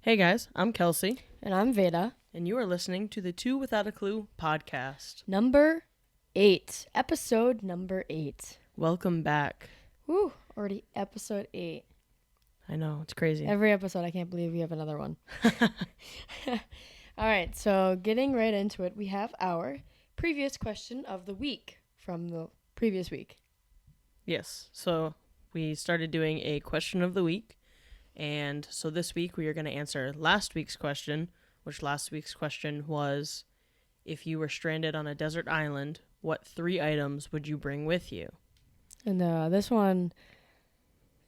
Hey guys, I'm Kelsey, And I'm Veda. and you are listening to the Two Without a Clue podcast. Number 8. Episode number 8. Welcome back. Woo, already episode 8. I know, it's crazy. Every episode, I can't believe we have another one. All right, so getting right into it, we have our previous question of the week from the previous week. Yes, so we started doing a question of the week, and so this week we are going to answer last week's question, which last week's question was, if you were stranded on a desert island, what 3 items would you bring with you? And this one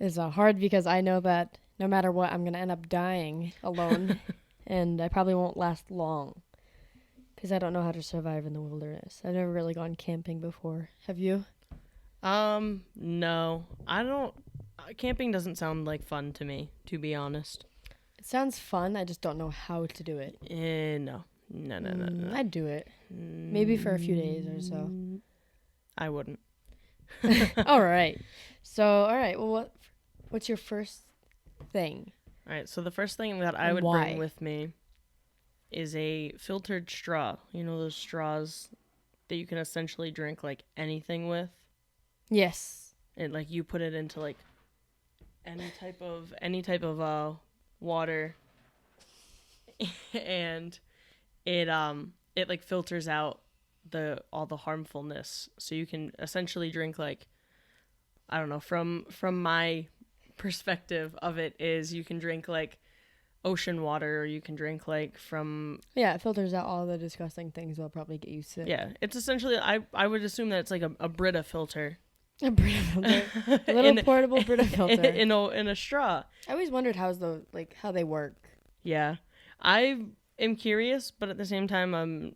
is hard because I know that no matter what, I'm going to end up dying alone, and I probably won't last long because I don't know how to survive in the wilderness. I've never really gone camping before. Have you? No, I don't. Camping doesn't sound like fun to me, to be honest. It sounds fun. I just don't know how to do it. No. No. I'd do it. Maybe for a few days or so. I wouldn't. All right. Well, what's your first thing? All right, so the first thing that I And would why? bring with me is a filtered straw. You know those straws that you can essentially drink like anything with? Yes. And like you put it into like any type of water and it like filters out all the harmfulness. So you can essentially drink like, I don't know, from my perspective of it is you can drink like ocean water, or you can drink like from Yeah, it filters out all the disgusting things that'll probably get you sick. yeah, it's essentially I would assume that it's like a Brita filter. A Brita filter. A little portable Brita filter. in a straw. I always wondered how they work. Yeah. I am curious, but at the same time I'm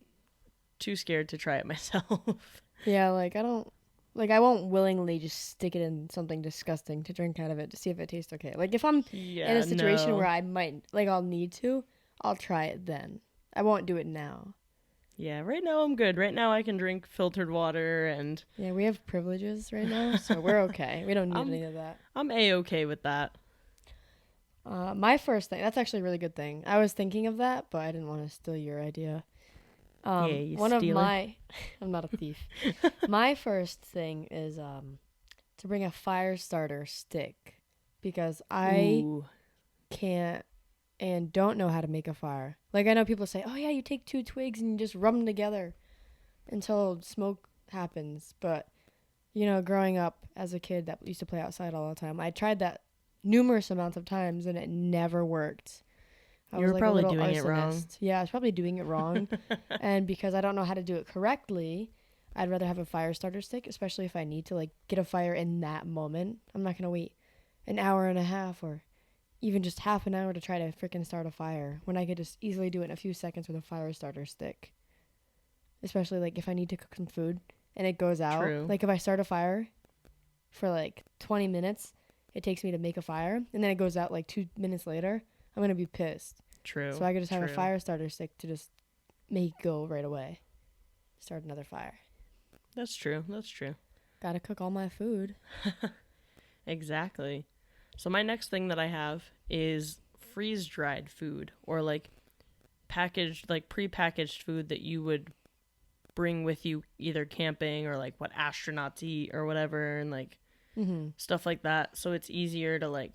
too scared to try it myself. Yeah, I won't willingly just stick it in something disgusting to drink out of it to see if it tastes okay. Like if I'm in a situation where I might I'll need to, I'll try it then. I won't do it now. Yeah, right now I'm good. Right now I can drink filtered water and Yeah, we have privileges right now, so we're okay. We don't need any of that. I'm A-okay with that. My first thing, that's actually a really good thing. I was thinking of that, but I didn't want to steal your idea. You One stealer. of my, I'm not a thief. My first thing is to bring a fire starter stick because I Ooh. can't and don't know how to make a fire. Like I know people say, oh yeah, you take 2 twigs and you just rub them together until smoke happens. But, growing up as a kid that used to play outside all the time, I tried that numerous amounts of times and it never worked. I You was were like probably a little doing it wrong. arsonist. Yeah, I was probably doing it wrong. And because I don't know how to do it correctly, I'd rather have a fire starter stick, especially if I need to get a fire in that moment. I'm not going to wait an hour and a half or even just half an hour to try to freaking start a fire when I could just easily do it in a few seconds with a fire starter stick. Especially if I need to cook some food and it goes out. True. If I start a fire for 20 minutes, it takes me to make a fire and then it goes out 2 minutes later, I'm going to be pissed. True. So I could just have a fire starter stick to just make go right away. Start another fire. That's true. Gotta cook all my food. Exactly. So my next thing that I have is freeze-dried food or packaged, pre-packaged food that you would bring with you either camping or what astronauts eat or whatever and stuff like that. So it's easier to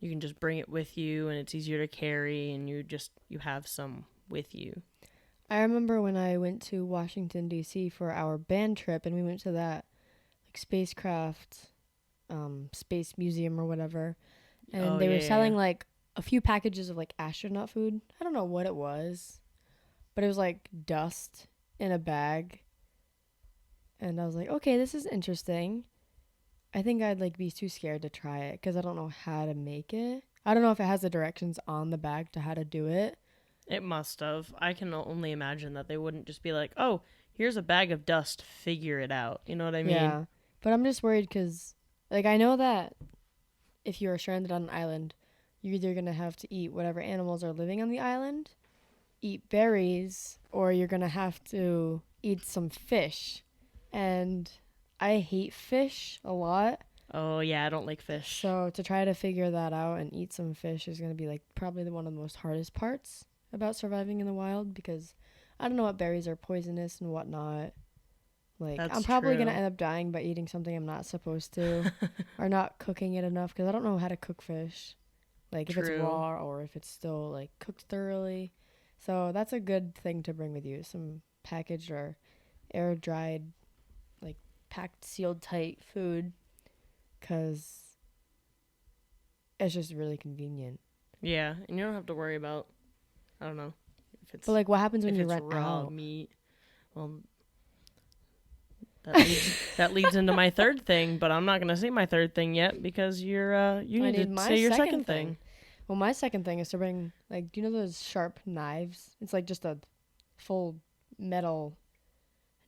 you can just bring it with you and it's easier to carry and you have some with you. I remember when I went to Washington, D.C. for our band trip and we went to that spacecraft space museum or whatever. And they were selling a few packages of astronaut food. I don't know what it was, but it was dust in a bag. And I was like, okay, this is interesting. I think I'd be too scared to try it because I don't know how to make it. I don't know if it has the directions on the bag to how to do it. It must have. I can only imagine that they wouldn't just be like, oh, here's a bag of dust, figure it out. You know what I mean? Yeah. But I'm just worried because, I know that if you are stranded on an island, you're either going to have to eat whatever animals are living on the island, eat berries, or you're going to have to eat some fish. And I hate fish a lot. Oh yeah, I don't like fish. So to try to figure that out and eat some fish is going to be like probably one of the most hardest parts about surviving in the wild, because I don't know what berries are poisonous and whatnot. Like, That's I'm probably going to true. end up dying by eating something I'm not supposed to, or not cooking it enough, because I don't know how to cook fish. Like, if it's True. raw or if it's still, like, cooked thoroughly. So that's a good thing to bring with you. Some packaged or air dried, like, packed, sealed tight food, because it's just really convenient. Yeah, and you don't have to worry about, I don't know, But, like, what happens when if you it's run raw out? meat. Well, that leads into my third thing, but I'm not gonna say my third thing yet because you I need need to my say your second second thing. Well, my second thing is to bring, like, do you know those sharp knives? It's like just a full metal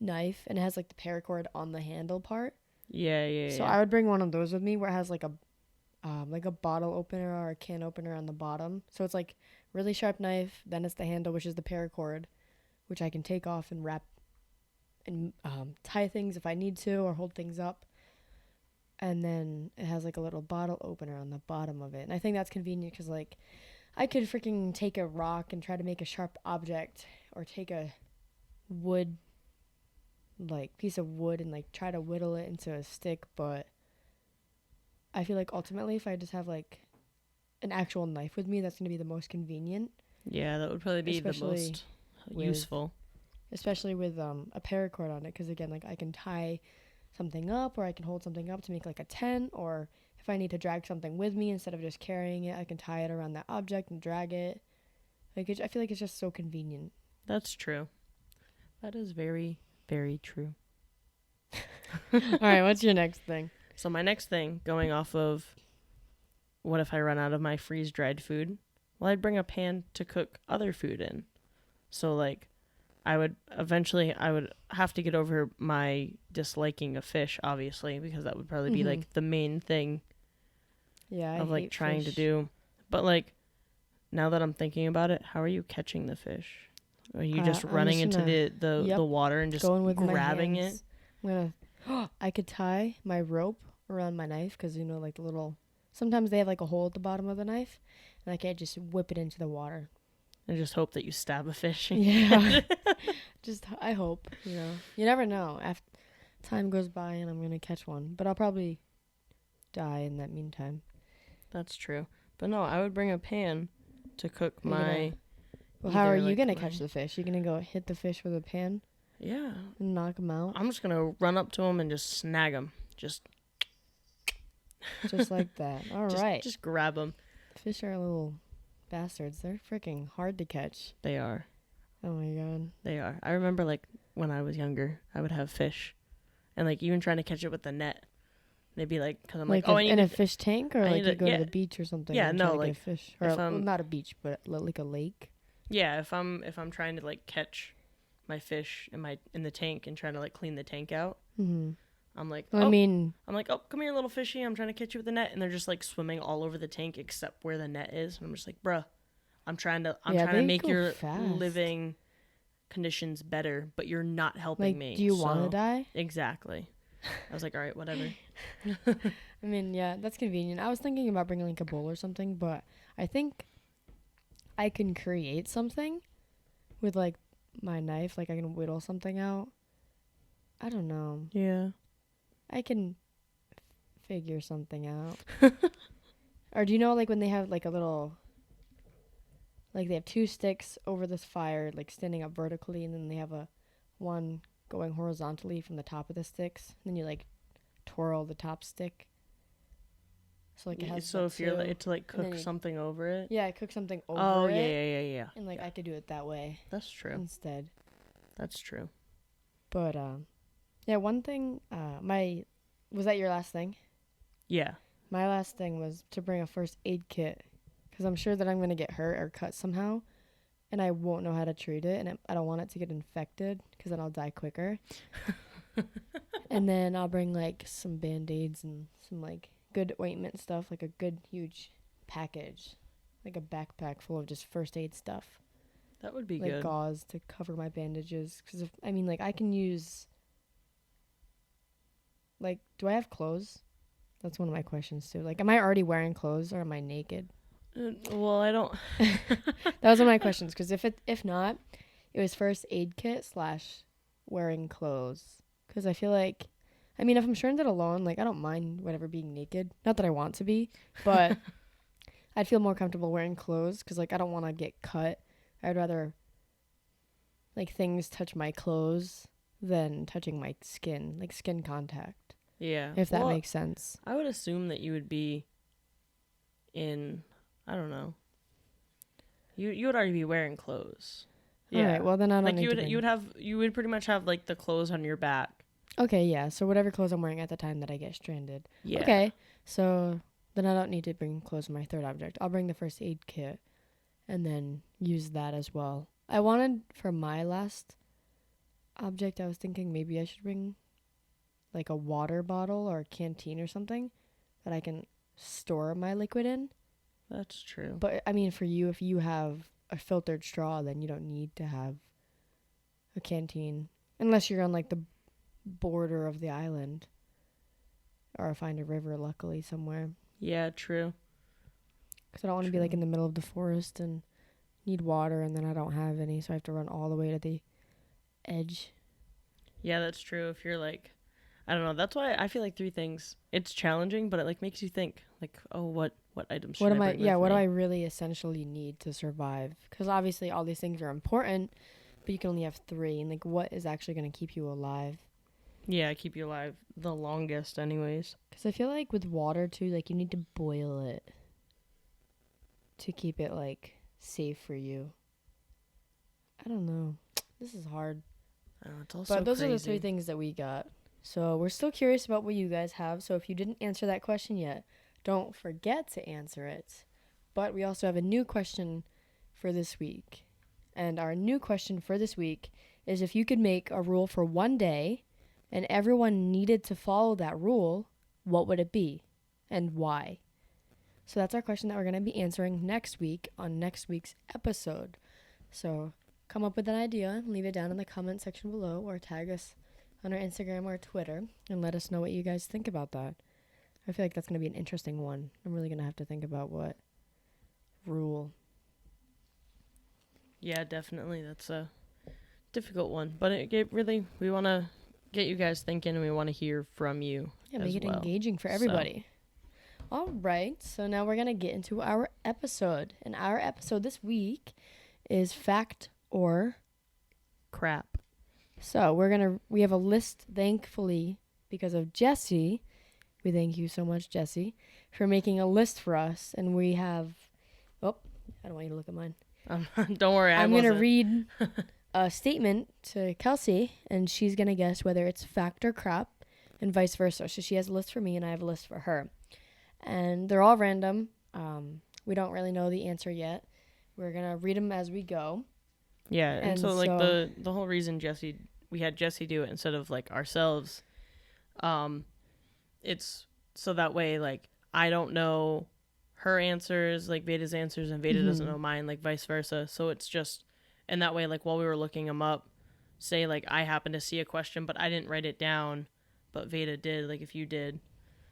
knife, and it has like the paracord on the handle part. Yeah, yeah, So yeah. I would bring one of those with me, where it has like a bottle opener or a can opener on the bottom. So it's like really sharp knife. Then it's the handle, which is the paracord, which I can take off and wrap and tie things if I need to, or hold things up. And then it has like a little bottle opener on the bottom of it. And I think that's convenient because, like, I could freaking take a rock and try to make a sharp object, or take a wood, like, piece of wood, and like try to whittle it into a stick. But I feel like ultimately, if I just have like an actual knife with me, that's going to be the most convenient, Yeah, that would probably be the especially most with useful. a paracord on it, because again, like, I can tie something up, or I can hold something up to make like a tent, or if I need to drag something with me instead of just carrying it, I can tie it around that object and drag it. Like, I feel like it's just so convenient. That's true. That is very, very true. All right, what's your next thing? So my next thing, going off of what if I run out of my freeze dried food? Well, I'd bring a pan to cook other food in. So like I would have to get over my disliking of fish, obviously, because that would probably be Mm-hmm. like the main thing Yeah, I of like hate trying to fish. do. But like now that I'm thinking about it, how are you catching the fish? Are you just I'm running just into gonna, the yep, water and just going with my grabbing it? hands. I'm gonna, I could tie my rope around my knife, because, you know, like the little, sometimes they have like a hole at the bottom of the knife, and I can't just whip it into the water. And just hope that you stab a fish. Yeah. Just, I hope, you know. You never know. After time goes by and I'm going to catch one, but I'll probably die in that meantime. That's true. But no, I would bring a pan to cook Are you gonna, my well, how are either you like going to my catch the fish? You going to go hit the fish with a pan yeah. and knock them out? I'm just gonna run up to him and just snag him. Just like that. All right. Just grab him. Fish are little bastards. They're freaking hard to catch. They are. Oh my god. They are. I remember like when I was younger, I would have fish, and like even trying to catch it with the net, they'd be like, because I'm like, oh, I in need a to, fish tank, or I like need you to, go yeah, to the beach or something yeah, and try no, to get a like fish, or if well, I'm, not a beach, but like a lake. yeah, if I'm trying to like catch my fish in the tank and trying to like clean the tank out, Mm-hmm. I'm like, I oh, mean, come here, little fishy, I'm trying to catch you with the net, and they're just like swimming all over the tank except where the net is, and I'm just like, bruh, I'm trying to they make go your fast. living conditions better, but you're not helping Like, me. do you want to die? Exactly. I was like, all right, whatever. I mean, yeah, that's convenient. I was thinking about bringing like a bowl or something, but I think I can create something with like my knife. Like, I can whittle something out. I don't know. Yeah. I can figure something out. Or do you know, like, when they have like a little, like, they have two sticks over this fire, like standing up vertically, and then they have a one going horizontally from the top of the sticks. And then you like twirl the top stick. So like it has So if you're two, to like cook something over it. yeah, I cook something over Oh it. yeah. And like I could do it that way That's true. instead. That's true. But yeah, one thing, was that your last thing? Yeah. My last thing was to bring a first aid kit, because I'm sure that I'm going to get hurt or cut somehow, and I won't know how to treat it, and I don't want it to get infected, because then I'll die quicker. And then I'll bring like some band-aids and some like good ointment stuff, like a good huge package, like a backpack full of just first aid stuff. That would be like good. Gauze to cover my bandages, because I mean, like, I can use, like, do I have clothes? That's one of my questions too. Like, am I already wearing clothes or am I naked? Well, I don't. That was one of my questions, because if not, it was first aid kit / wearing clothes. Because I feel like, I mean, if I'm stranded alone, like, I don't mind whatever being naked. Not that I want to be, but I'd feel more comfortable wearing clothes because, like, I don't want to get cut. I'd rather, like, things touch my clothes than touching my skin, like skin contact. Yeah. If that makes sense. I would assume that you would be in, I don't know. You would already be wearing clothes. Yeah. All right. Well, then I don't like need to bring... you would pretty much have like the clothes on your back. Okay, yeah. So whatever clothes I'm wearing at the time that I get stranded. Yeah. Okay. So then I don't need to bring clothes in my third object. I'll bring the first aid kit and then use that as well. I wanted, for my last object, I was thinking maybe I should bring like a water bottle or a canteen or something that I can store my liquid in. That's true. But I mean, for you, if you have a filtered straw, then you don't need to have a canteen unless you're on like the border of the island or find a river, luckily, somewhere. Yeah, true. Because I don't want to be like in the middle of the forest and need water and then I don't have any, so I have to run all the way to the edge. Yeah, that's true. If you're like, I don't know. That's why I feel like 3 things. It's challenging, but it like makes you think. Like, oh, what items should I bring with me? What do I really essentially need to survive? Because obviously all these things are important, but you can only have 3. And like, what is actually going to keep you alive? Yeah, keep you alive the longest, anyways. Because I feel like with water too, like you need to boil it to keep it like safe for you. I don't know. This is hard. It's also but those crazy. are the 3 things that we got. So we're still curious about what you guys have. So if you didn't answer that question yet, don't forget to answer it. But we also have a new question for this week. And our new question for this week is, if you could make a rule for one day and everyone needed to follow that rule, what would it be and why? So that's our question that we're going to be answering next week on next week's episode. So come up with an idea, leave it down in the comment section below, or tag us on our Instagram or Twitter and let us know what you guys think about that. I feel like that's going to be an interesting one. I'm really going to have to think about what rule. Yeah, definitely. That's a difficult one. But we want to get you guys thinking and we want to hear from you. Yeah, make it engaging for everybody. So. All right. So now we're going to get into our episode. And our episode this week is fact or crap. So we have a list, thankfully, because of Jesse. We thank you so much, Jesse, for making a list for us. And we have, I don't want you to look at mine. Don't worry, I'm going to read a statement to Kelsey, and she's going to guess whether it's fact or crap, and vice versa. So she has a list for me, and I have a list for her. And they're all random. We don't really know the answer yet. We're going to read them as we go. Yeah, and so like the whole reason we had Jesse do it instead of like ourselves, it's so that way like I don't know her answers, like Veda's answers, and Veda doesn't know mine, like vice versa. So it's just, and that way like while we were looking them up, say like I happened to see a question but I didn't write it down, but Veda did, like if you did,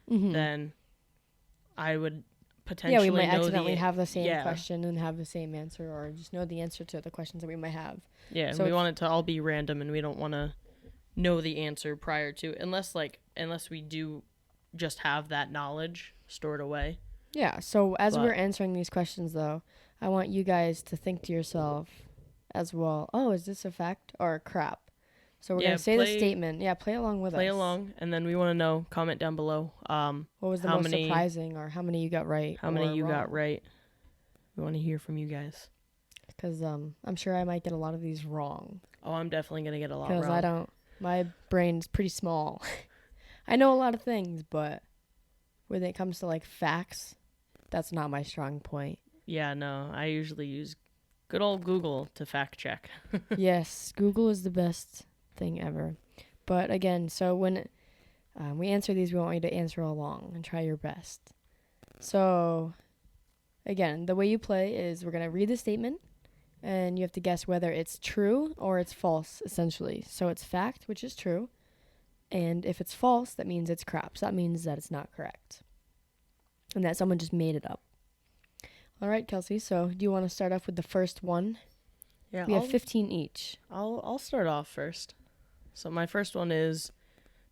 then I would potentially we might accidentally have the same question and have the same answer, or just know the answer to the questions that we might have. Yeah, and so we want it to all be random, and we don't want to know the answer prior to, unless we do just have that knowledge stored away. Yeah, so as we're answering these questions, though, I want you guys to think to yourself as well, oh, is this a fact or a crap? So we're going to say the statement. Yeah, play along with us. Play along, and then we want to know, comment down below. What was the most surprising, or how many you got right? How many you got right? We want to hear from you guys. Because I'm sure I might get a lot of these wrong. Oh, I'm definitely going to get a lot wrong. Because my brain's pretty small. I know a lot of things, but when it comes to like facts, that's not my strong point. Yeah, no, I usually use good old Google to fact check. Yes, Google is the best thing ever. But again, so when we answer these, we want you to answer along and try your best. So again, the way you play is we're going to read the statement and you have to guess whether it's true or it's false, essentially. So it's fact, which is true, And if it's false, that means it's crap. So that means that it's not correct. And that someone just made it up. All right, Kelsey. So do you want to start off with the first one? Yeah, we have 15 each. I'll start off first. So my first one is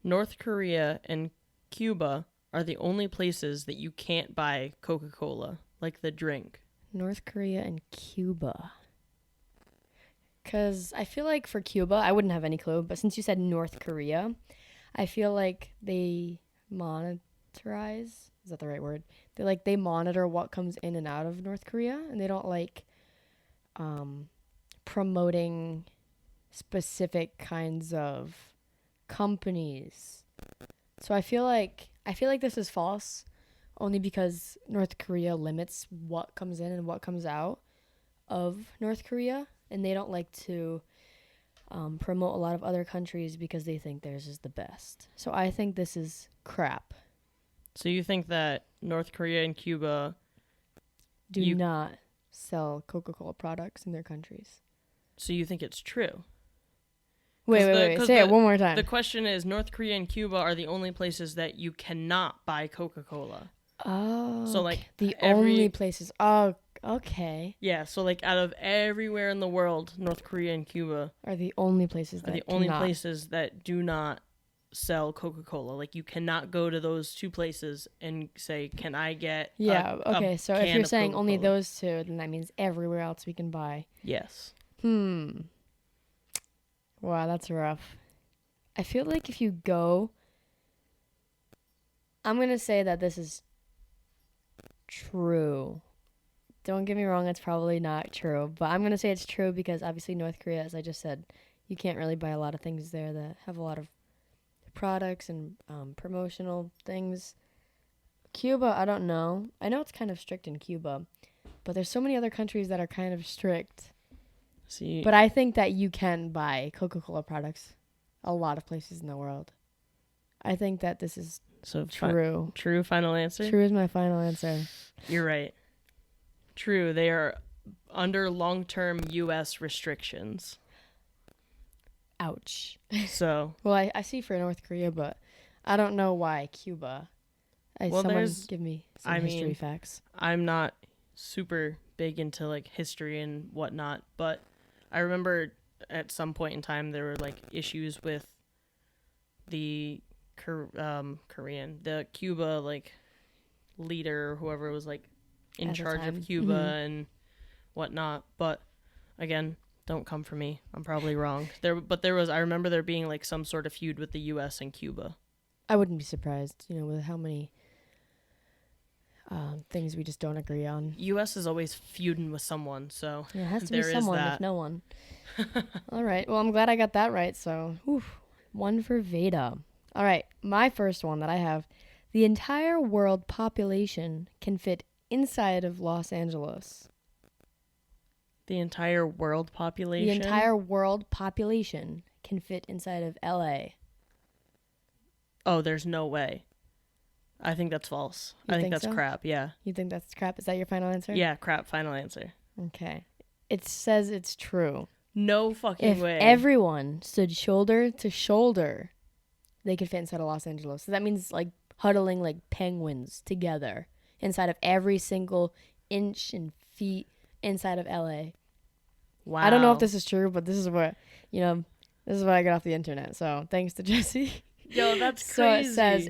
North Korea and Cuba are the only places that you can't buy Coca-Cola, like the drink. North Korea and Cuba. Because I feel like for Cuba, I wouldn't have any clue. But since you said North Korea, I feel like they monetize. Is that the right word? They monitor what comes in and out of North Korea, and they don't like promoting specific kinds of companies. So I feel like this is false, only because North Korea limits what comes in and what comes out of North Korea, and they don't like to promote a lot of other countries because they think theirs is the best. So I think this is crap. So you think that North Korea and Cuba do not sell Coca-Cola products in their countries? So you think it's true? Wait. Say it one more time. The question is, North Korea and Cuba are the only places that you cannot buy Coca-Cola. Oh. So like the only places. Oh, okay. Yeah, so like out of everywhere in the world, North Korea and Cuba are the only places that do not sell Coca-Cola. Like you cannot go to those two places and say, "Can I get?" Okay. So if you're saying only those two, then that means everywhere else we can buy. Yes. Wow, that's rough. I feel like if you go, I'm going to say that this is true. Don't get me wrong, it's probably not true, but I'm going to say it's true because obviously North Korea, as I just said, you can't really buy a lot of things there that have a lot of products and promotional things. Cuba, I don't know. I know it's kind of strict in Cuba, but there's so many other countries that are kind of strict. But I think that you can buy Coca-Cola products a lot of places in the world. I think that this is true. True final answer? True is my final answer. You're right. True. They are under long-term U.S. restrictions. Ouch. So. Well, I see for North Korea, but I don't know why Cuba. Someone give me some history facts. I'm not super big into like history and whatnot, but I remember at some point in time there were like issues with the the Cuba like leader or whoever was like in charge of Cuba and whatnot. But again, don't come for me. I'm probably wrong. I remember there being like some sort of feud with the U.S. and Cuba. I wouldn't be surprised, with how many things we just don't agree on. U.S. is always feuding with someone, so yeah, it has to be someone, if no one. All right. Well, I'm glad I got that right. So, one for Veda. All right. My first one that I have: the entire world population can fit inside of Los Angeles. The entire world population? The entire world population can fit inside of L.A. Oh, there's no way. I think that's false. I think that's crap, yeah. You think that's crap? Is that your final answer? Yeah, crap, final answer. Okay. It says it's true. No fucking way. If everyone stood shoulder to shoulder, they could fit inside of Los Angeles. So that means like huddling like penguins together inside of every single inch and feet inside of LA. Wow. I don't know if this is true, but this is what I got off the internet. So thanks to Jesse. Yo, that's crazy. So it says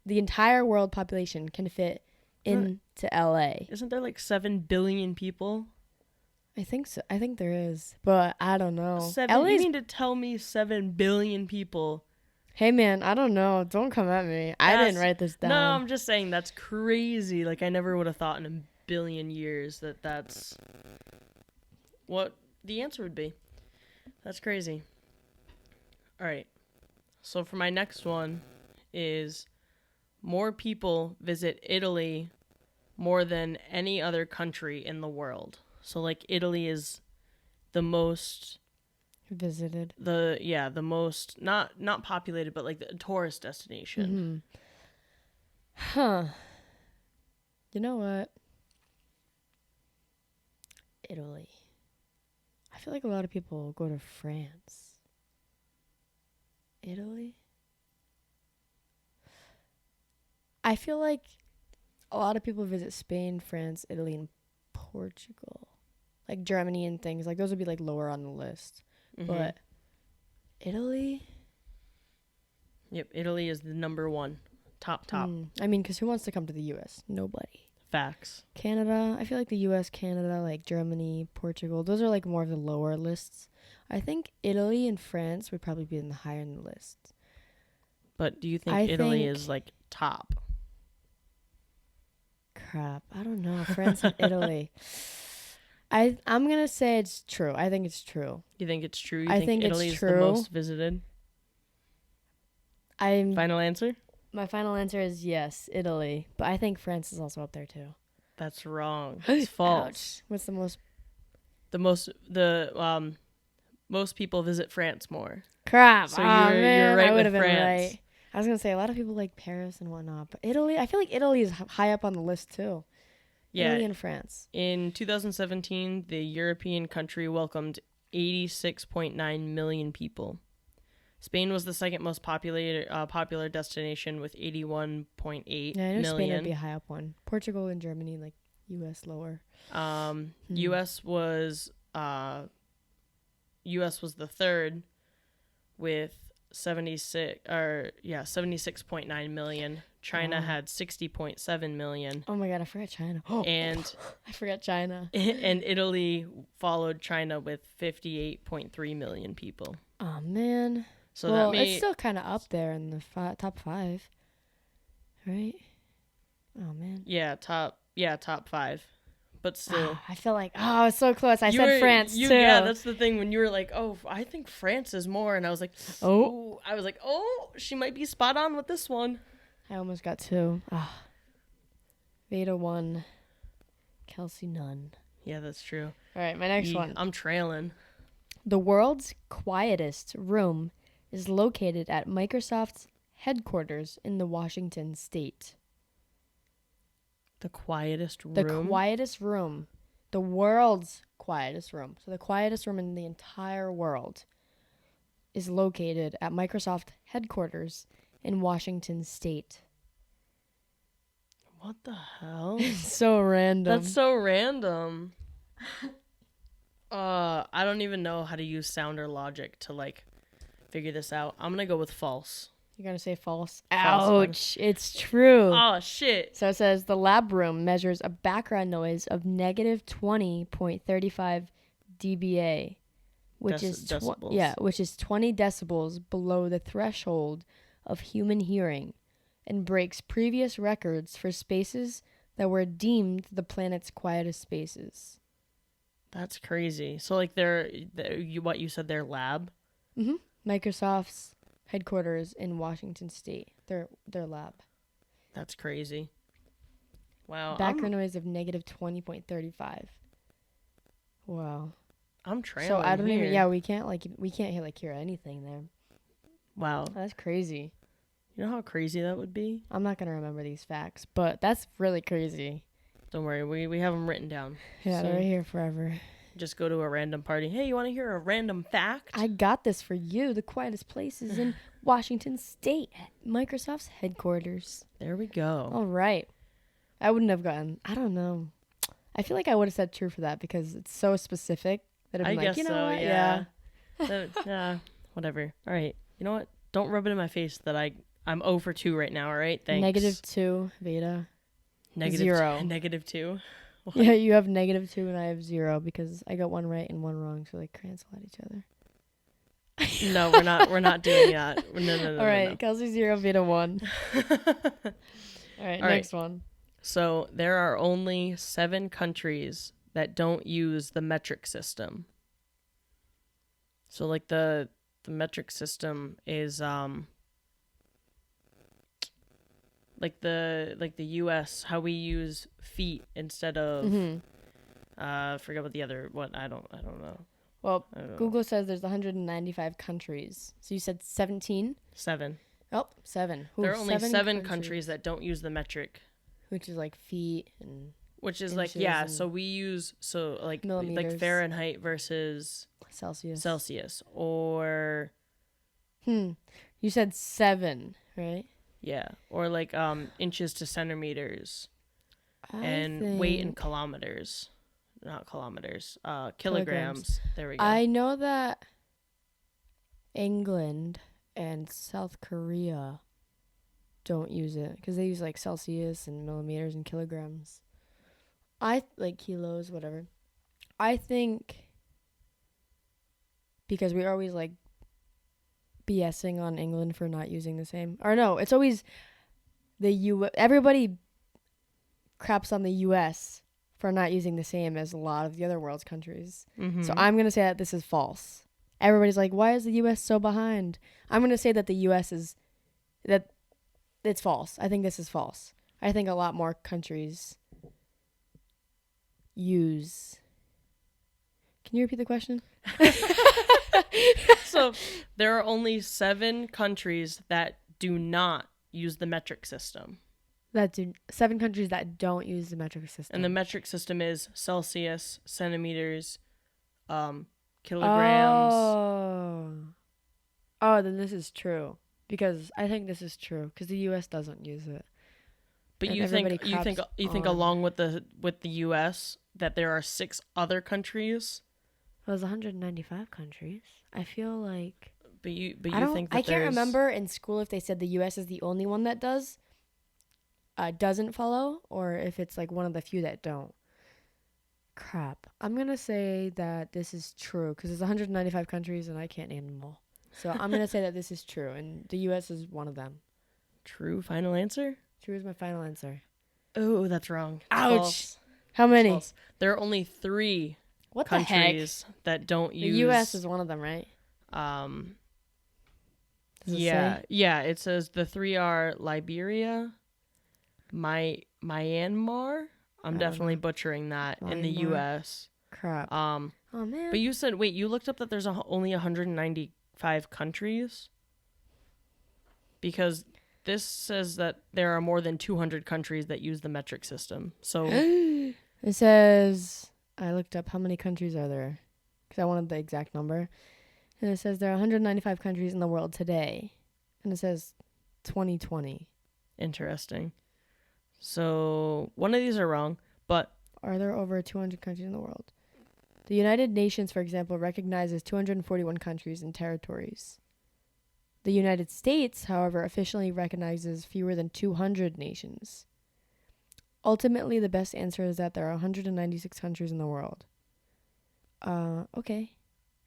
the entire world population can fit into LA. Isn't there like 7 billion people? I think so. I think there is, but I don't know. You mean to tell me 7 billion people? Hey man, I don't know. Don't come at me. I didn't write this down. No, I'm just saying that's crazy. Like I never would have thought in a billion years that's what the answer would be. That's crazy. All right. So for my next one is more people visit Italy more than any other country in the world. So like Italy is the most visited. The most not populated, but like the tourist destination. Mm-hmm. Huh. You know what? Italy. I feel like a lot of people go to France. Italy? I feel like a lot of people visit Spain, France, Italy, and Portugal. Like Germany and things. Like those would be like lower on the list. Mm-hmm. But Italy? Yep, Italy is the number one. Top. I mean, because who wants to come to the U.S.? Nobody. Facts. Canada, I feel like the U.S., Canada, like Germany, Portugal, those are like more of the lower lists. I think Italy and France would probably be in the higher in the list. But do you think Italy is like top? Crap, I don't know. France and Italy. I'm gonna say it's true. I think it's true. You think it's true? I think Italy it's is true. the most visited? Final answer? My final answer is yes, Italy. But I think France is also up there too. That's wrong. It's false. Ouch. What's the most? Most people visit France more. Crap. So man, you're right I would with have been France. right. I was gonna say a lot of people like Paris and whatnot, but Italy. I feel like Italy is high up on the list too. Yeah. Italy and France. In 2017, the European country welcomed 86.9 million people. Spain was the second most popular destination with 81.8 Yeah, I know million. Spain would be a high up one. Portugal and Germany, like U.S. lower. U.S. was the third with 76.9 million. China had 60.7 million. Oh my god, I forgot China. And I forgot China. And Italy followed China with 58.3 million people. Oh man. So well, that it's still kind of up there in the top 5, right? Oh man. Yeah, top 5. But still, I feel like it's so close. I said France too. Yeah, that's the thing. When you were like, "Oh, I think France is more," and I was like, "Oh," she might be spot on with this one. I almost got 2. Veda 1, Kelsey none. Yeah, that's true. All right, my next one. I'm trailing. The world's quietest room is located at Microsoft's headquarters in the Washington state. The quietest room? The quietest room. The world's quietest room. So the quietest room in the entire world is located at Microsoft headquarters in Washington state. What the hell? So random. That's so random. I don't even know how to use sound or logic to like figure this out. I'm gonna go with false. You're gonna say false? False. Ouch! It's true. Oh shit! So it says the lab room measures a background noise of negative 20.35 dBA, which is decibels. which is 20 decibels below the threshold of human hearing, and breaks previous records for spaces that were deemed the planet's quietest spaces. That's crazy. So like what you said, their lab? Mm-hmm. Microsoft's headquarters in Washington state. Their lab. That's crazy. Wow. Background noise of negative 20.35. Wow. I'm trailing. So I don't here. even. Yeah, we can't hear anything there. Wow. That's crazy. You know how crazy that would be? I'm not gonna remember these facts, but that's really crazy. Don't worry, we have them written down. Yeah, So they're here forever. just go to a random party. Hey, you want to hear a random fact? I got this for you. The quietest place is in Washington State, at Microsoft's headquarters. There we go. All right. I wouldn't have gotten. I don't know. I feel like I would have said true for that because it's so specific that I'd be like, guess you know so, what? Yeah. Whatever. All right. You know what? Don't rub it in my face that I'm 0 for 2 right now. All right. Thanks. -2 Veda. Negative 0. -2. What? Yeah, you have -2 and I have 0 because I got one right and one wrong, so they cancel out each other. No, we're not doing that. No. All right, no. Kelsey 0, Veda 1. All right, next one. So there are only 7 countries that don't use the metric system. So like the metric system is like the US, how we use feet instead of forget what the other I don't know. Well, Google says there's 195 countries. So you said 17? 7. Oh, 7. There are only 7 countries that don't use the metric. Which is like feet and which is inches like, yeah, so we use, like millimeters. Fahrenheit versus Celsius. Or You said 7, right? Yeah, or like inches to centimeters, I and weight in think kilometers, not kilometers, kilograms. kilograms. There we go. I know that England and South Korea don't use it because they use like Celsius and millimeters and kilograms. I like kilos, whatever. I think because we're always like BSing on England for not using the same. Or no, it's always the everybody craps on the US for not using the same as a lot of the other world's countries. Mm-hmm. So I'm going to say that this is false. Everybody's like, why is the US so behind? I'm going to say that the US is that it's false. I think this is false. I think a lot more countries use. Can you repeat the question? So there are only 7 countries that do not use the metric system. 7 countries that don't use the metric system. And the metric system is Celsius, centimeters, kilograms. Oh, then this is true. Because I think this is true. Because the U.S. doesn't use it. But and you think along with the U.S. that there are 6 other countries. Well, there's 195 countries. I feel like. But you think that I can't remember in school if they said the U.S. is the only one that doesn't follow, or if it's like one of the few that don't. Crap. I'm gonna say that this is true because there's 195 countries and I can't name them all. So I'm gonna say that this is true, and the U.S. is one of them. True final answer? True is my final answer. Oh, that's wrong. It's Ouch. False. How many? False. There are only 3 what countries that don't use. The U.S. is one of them, right? Does it say? Yeah. It says the 3 are Liberia, Myanmar. I'm definitely butchering that. In the U.S. Crap. Oh man. But you said you looked up that there's only 195 countries, because this says that there are more than 200 countries that use the metric system. So it says I looked up how many countries are there because I wanted the exact number, and it says there are 195 countries in the world today, and it says 2020. Interesting. So one of these are wrong, but are there over 200 countries in the world? The United Nations, for example, recognizes 241 countries and territories. The United States, however, officially recognizes fewer than 200 nations. Ultimately, the best answer is that there are 196 countries in the world. Okay.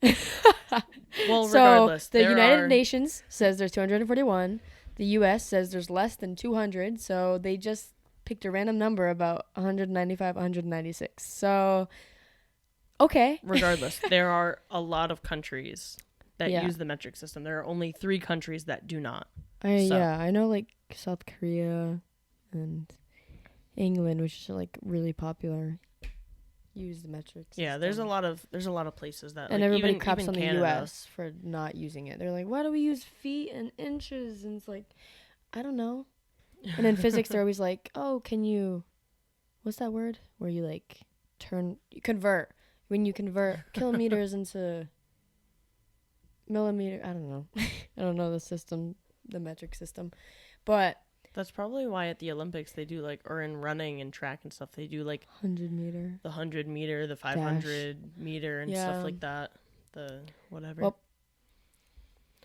Well, regardless. So, the United Nations says there's 241. The U.S. says there's less than 200, so they just picked a random number about 195, 196. So, okay. Regardless, there are a lot of countries that use the metric system. There are only 3 countries that do not. Yeah, I know like South Korea and England, which is like really popular, use the metric system. Yeah, there's a lot of places that, and like, everybody even craps on the Canada. U.S. for not using it. They're like, why do we use feet and inches? And it's like, I don't know. And in physics, they're always like, oh, can you, what's that word? Where you like convert. When you convert kilometers into millimeter, I don't know. I don't know the metric system. But that's probably why at the Olympics they do like, or in running and track and stuff, they do like 100 meter. The 100 meter, the 500 meter and stuff like that. The whatever. Well,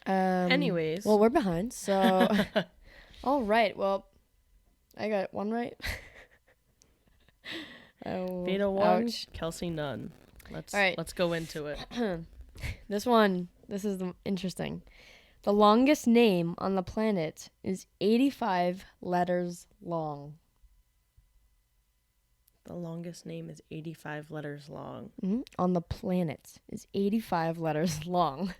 anyways. Well, we're behind, so all right. Well, I got one right. Veda 1, Kelsey none. Let's go into it. This is interesting. The longest name on the planet is 85 letters long. The longest name is 85 letters long. Mm-hmm. On the planet is 85 letters long.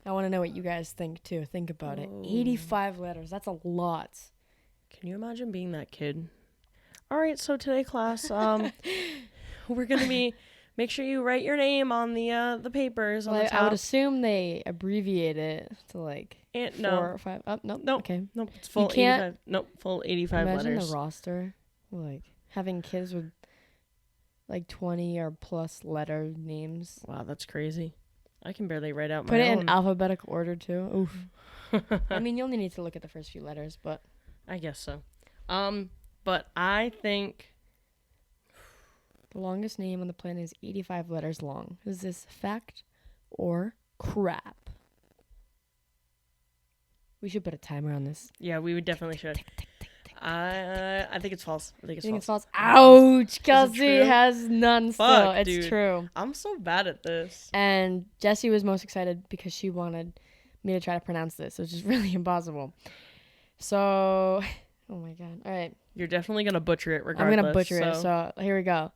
I want to know what you guys think, too. Think about it. 85 letters. That's a lot. Can you imagine being that kid? All right, so today, class, we're going to be... Make sure you write your name on the papers on the top. I would assume they abbreviate it to like 4 or 5. Oh, nope. Nope. Okay. Nope. It's full 85. Nope. Full 85 letters. Imagine the roster. Like having kids with like 20 or plus letter names. Wow, that's crazy. I can barely write out my Put it own. in alphabetical order too. Oof. I mean, you only need to look at the first few letters, but I guess so. But I think the longest name on the planet is 85 letters long. Is this fact or crap? We should put a timer on this. yeah, we would definitely should. Tick, tick, tick, tick. I think it's false. I think You it's think it's false. false? Ouch! Kelsey true? has none still. Fuck, It's dude. true. I'm so bad at this. And Jessie was most excited because she wanted me to try to pronounce this, which is really impossible. So, oh my god. All right. You're definitely gonna butcher it regardless. I'm going to butcher it. So, here we go.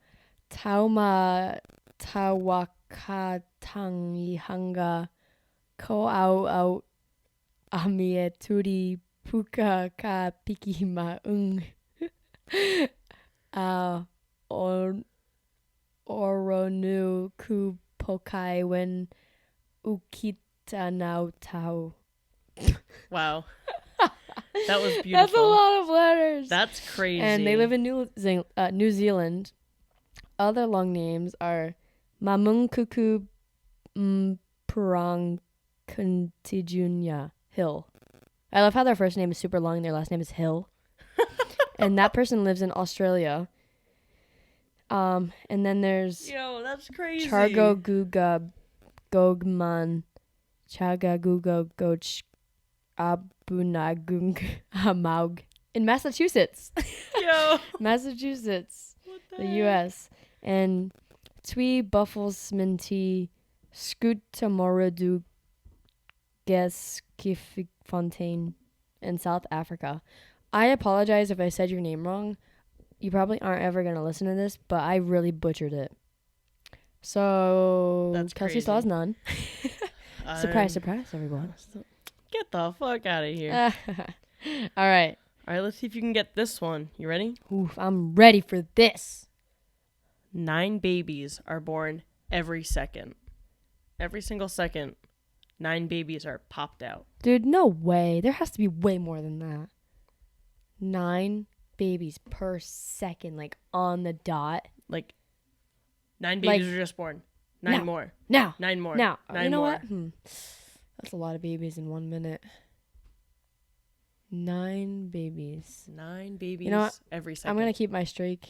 Tauma tawakatang ihanga ko au amie turi puka ka piki maung. Oronu ku pokai when ukita now tau. Wow. That was beautiful. That's a lot of letters. That's crazy. And they live in New Zealand. Other long names are Mamung Kuku Purang Kuntijunya Hill. I love how their first name is super long and their last name is Hill. And that person lives in Australia. And then there's Yo, that's crazy. Chargo Guga Gogman Chaga Gugo Goch Abunagung Amaug in Massachusetts. Yo. Massachusetts, What the heck? U.S. And Twi Buffelsminty Scootamoradu Fontaine in South Africa. I apologize if I said your name wrong. You probably aren't ever going to listen to this, but I really butchered it. So, That's Kelsey crazy. still has none. Surprise, surprise, everyone. Get the fuck out of here. All right. All right, let's see if you can get this one. You ready? Oof, I'm ready for this. 9 babies are born every second. Every single second, 9 babies are popped out. Dude, no way. There has to be way more than that. 9 babies per second, like on the dot. Like, 9 babies Like- are just born. 9 No. more. Now. 9 more. Now. 9 You know more. what? That's a lot of babies in 1 minute. 9 babies. 9 babies You know what? every second. I'm going to keep my streak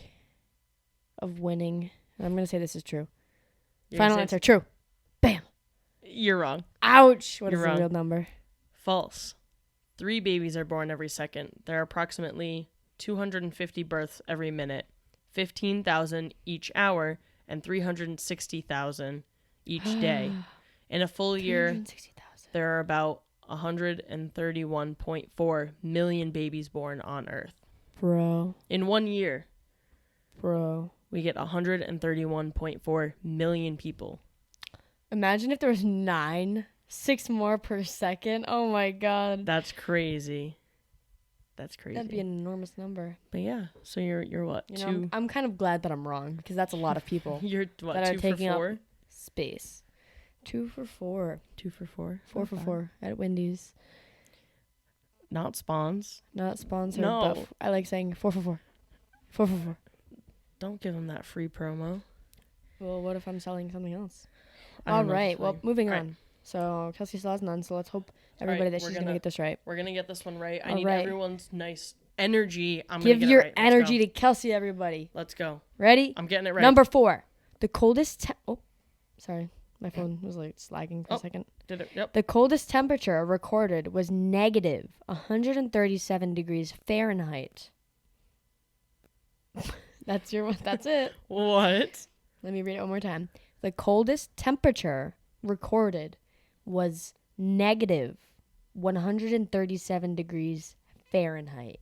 of winning. And I'm going to say this is true. You're gonna Final say answer. True. Bam. You're wrong. Ouch. What You're is wrong. the real number? False. 3 babies are born every second. There are approximately 250 births every minute, 15,000 each hour, and 360,000 each day. In a full year, 360,000. there are about 131.4 million babies born on Earth. Bro. In 1 year, Bro. we get 131.4 million people. Imagine if there was 6 more per second. Oh my god. That's crazy. That's crazy. That'd be an enormous number. But yeah, so you're what? You know, I'm kind of glad that I'm wrong because that's a lot of people. You're what? that are 2 taking for up 4? space. 2 for 4. 2 for 4. 4 for 4 at Wendy's. Not spawns. Not sponsored, No. but I like saying 4 for 4. 4 for 4. Don't give them that free promo. Well, what if I'm selling something else? I All don't know if right. it's Well, free. moving All right. on. So Kelsey still has none. So let's hope everybody that we're she's gonna gonna- get this right. We're gonna get this one right. I All need right. everyone's nice energy. I'm Give gonna get your it right. energy to Kelsey, everybody. Let's go. Ready? I'm getting it right. Number 4. The coldest. Sorry, my phone was like lagging for Oh. a second. Did it? Yep. The coldest temperature recorded was negative 137 degrees Fahrenheit. That's it. What? Let me read it one more time. The coldest temperature recorded was negative 137 degrees Fahrenheit.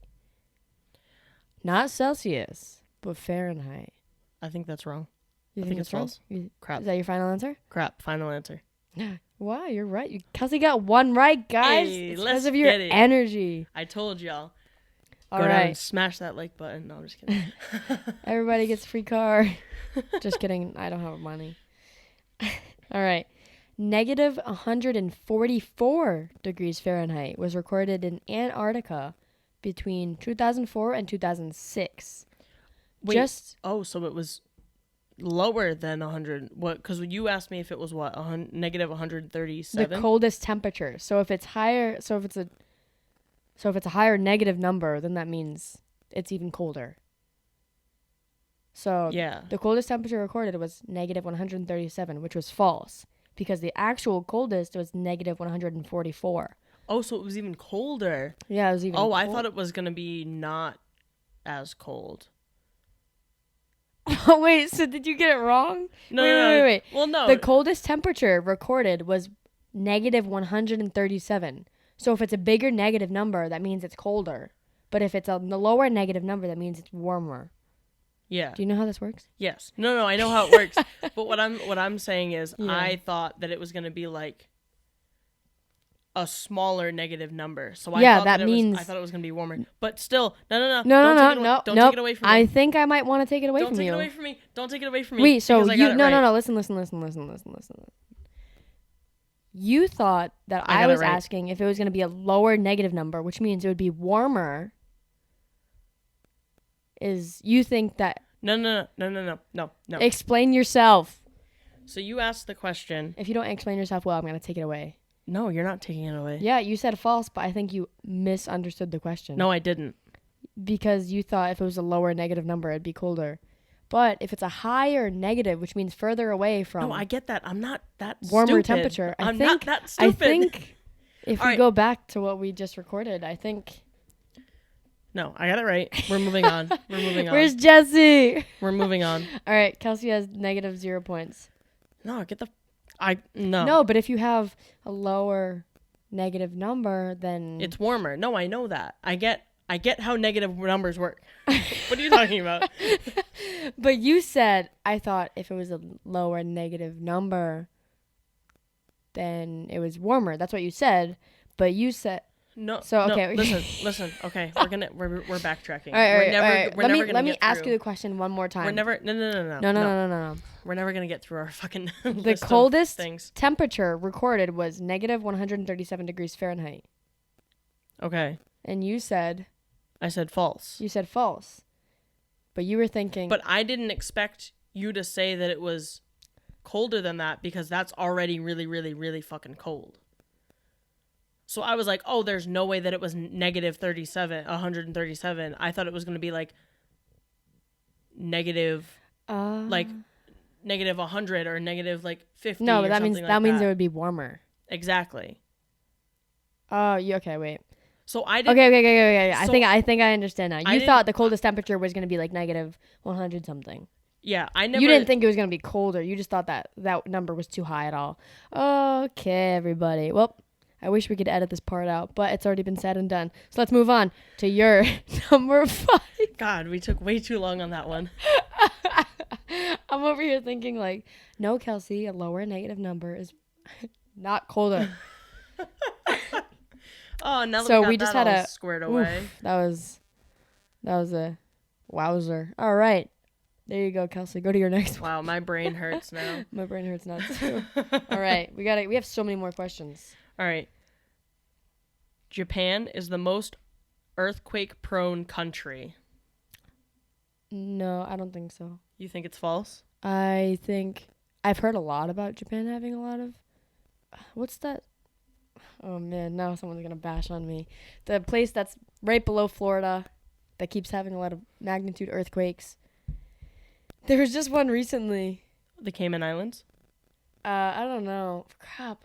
Not Celsius, but Fahrenheit. I think that's wrong. You I think that's it's wrong? false. Is Crap. that your final answer? Crap. Final answer. Wow, you're right. Kelsey got one right, guys. Hey, It's let's because of your get it. energy. I told y'all. All Go down and right. smash that like button. No, I'm just kidding. Everybody gets a free car. Just kidding. I don't have money. All right. Negative 144 degrees Fahrenheit was recorded in Antarctica between 2004 and 2006. Wait. Just Oh, so it was lower than 100. What? Because you asked me if it was what, negative 137. The coldest temperature. So if it's higher, so if it's a higher negative number, then that means it's even colder. So Yeah. the coldest temperature recorded was negative 137, which was false because the actual coldest was negative 144. Oh, so it was even colder. Yeah, it was even. I thought it was gonna be not as cold. Oh, wait, so did you get it wrong? No, Wait. Well, no. The coldest temperature recorded was negative 137. So if it's a bigger negative number, that means it's colder. But if it's a lower negative number, that means it's warmer. Yeah. Do you know how this works? Yes. No, I know how it works. But what I'm saying is, Yeah. I thought that it was gonna be like a smaller negative number. So I Yeah, thought that means- I thought it was gonna be warmer. But still, no. No. Don't take it away from me. I think I might want to take it away Don't from take you. it away from me. Don't take it away from me. Wait, so because I you got it right. no. Listen. You thought that I I got it was right. asking if it was going to be a lower negative number, which means it would be warmer. You think that? No. Explain yourself. So you asked the question. If you don't explain yourself well, I'm going to take it away. No, you're not taking it away. Yeah, you said false, but I think you misunderstood the question. No, I didn't. Because you thought if it was a lower negative number, it'd be colder. But if it's a higher negative, which means further away from No, I get that. I'm not that warmer stupid. temperature, I'm not that I stupid. think if All we right. go back to what we just recorded, I think. No, I got it right. We're moving on. We're moving on. Where's Jesse? We're moving on. All right, Kelsey has negative 0 points. No, get the. No. No, but if you have a lower negative number, then It's warmer. No, I know that. I get how negative numbers work. What are you talking about? But you said I thought if it was a lower negative number, then it was warmer. That's what you said. But you said No. So, no, okay. Listen. Okay, we're backtracking. all right. We're never Let me get ask through. you the question one more time. We're never. No. We're never gonna get through our fucking. The list of coldest things. temperature recorded was negative 137 degrees Fahrenheit. Okay, And you said I said false. false. But you were thinking. But I didn't expect you to say that it was colder than that because that's already really, really, really fucking cold. So I was like, oh, there's no way that it was negative 137. I thought it was going to be like negative, like negative 100 or negative like 50. No, or but that means something like means it would be warmer. Exactly. Oh, okay, wait. So I didn't. Okay. So- I think I understand now. I You didn't- thought the coldest temperature was going to be like negative 100 something. Yeah, I never. You didn't think it was going to be colder. You just thought that number was too high at all. Okay, everybody. Well, I wish we could edit this part out, but it's already been said and done. So let's move on to your number 5. God, we took way too long on that one. I'm over here thinking like, no, Kelsey, a lower negative number is not colder. Oh, now that So we we got just that had all a- squared away. That was a wowzer. All right. There you go, Kelsey. Go to your next one. Wow, my brain hurts now. My brain hurts now too. All right. We have so many more questions. All right. Japan is the most earthquake-prone country. No, I don't think so. You think it's false? I think I've heard a lot about Japan having a lot of what's that? Oh man, now someone's gonna bash on me. The place that's right below Florida that keeps having a lot of magnitude earthquakes. There was just one recently. The Cayman Islands? I don't know. Crap.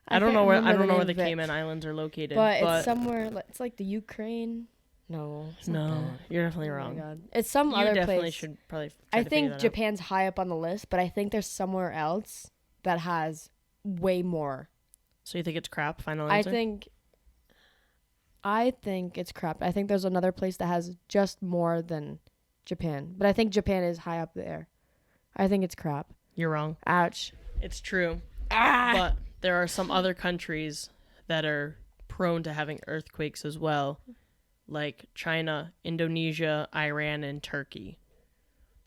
I don't can't know where remember the name of it. Cayman Islands are located. But it's somewhere. It's like the Ukraine. No. It's not No, that. you're definitely Oh wrong. my God. It's some You other definitely place. should probably try I to figure think that out. Japan's high up on the list, but I think there's somewhere else that has way more. So you think it's crap? Final I answer? think it's crap. I think there's another place that has just more than Japan, but I think Japan is high up there. I think it's crap. You're wrong. Ouch. It's true. Ah. But there are some other countries that are prone to having earthquakes as well, like China, Indonesia, Iran, and Turkey.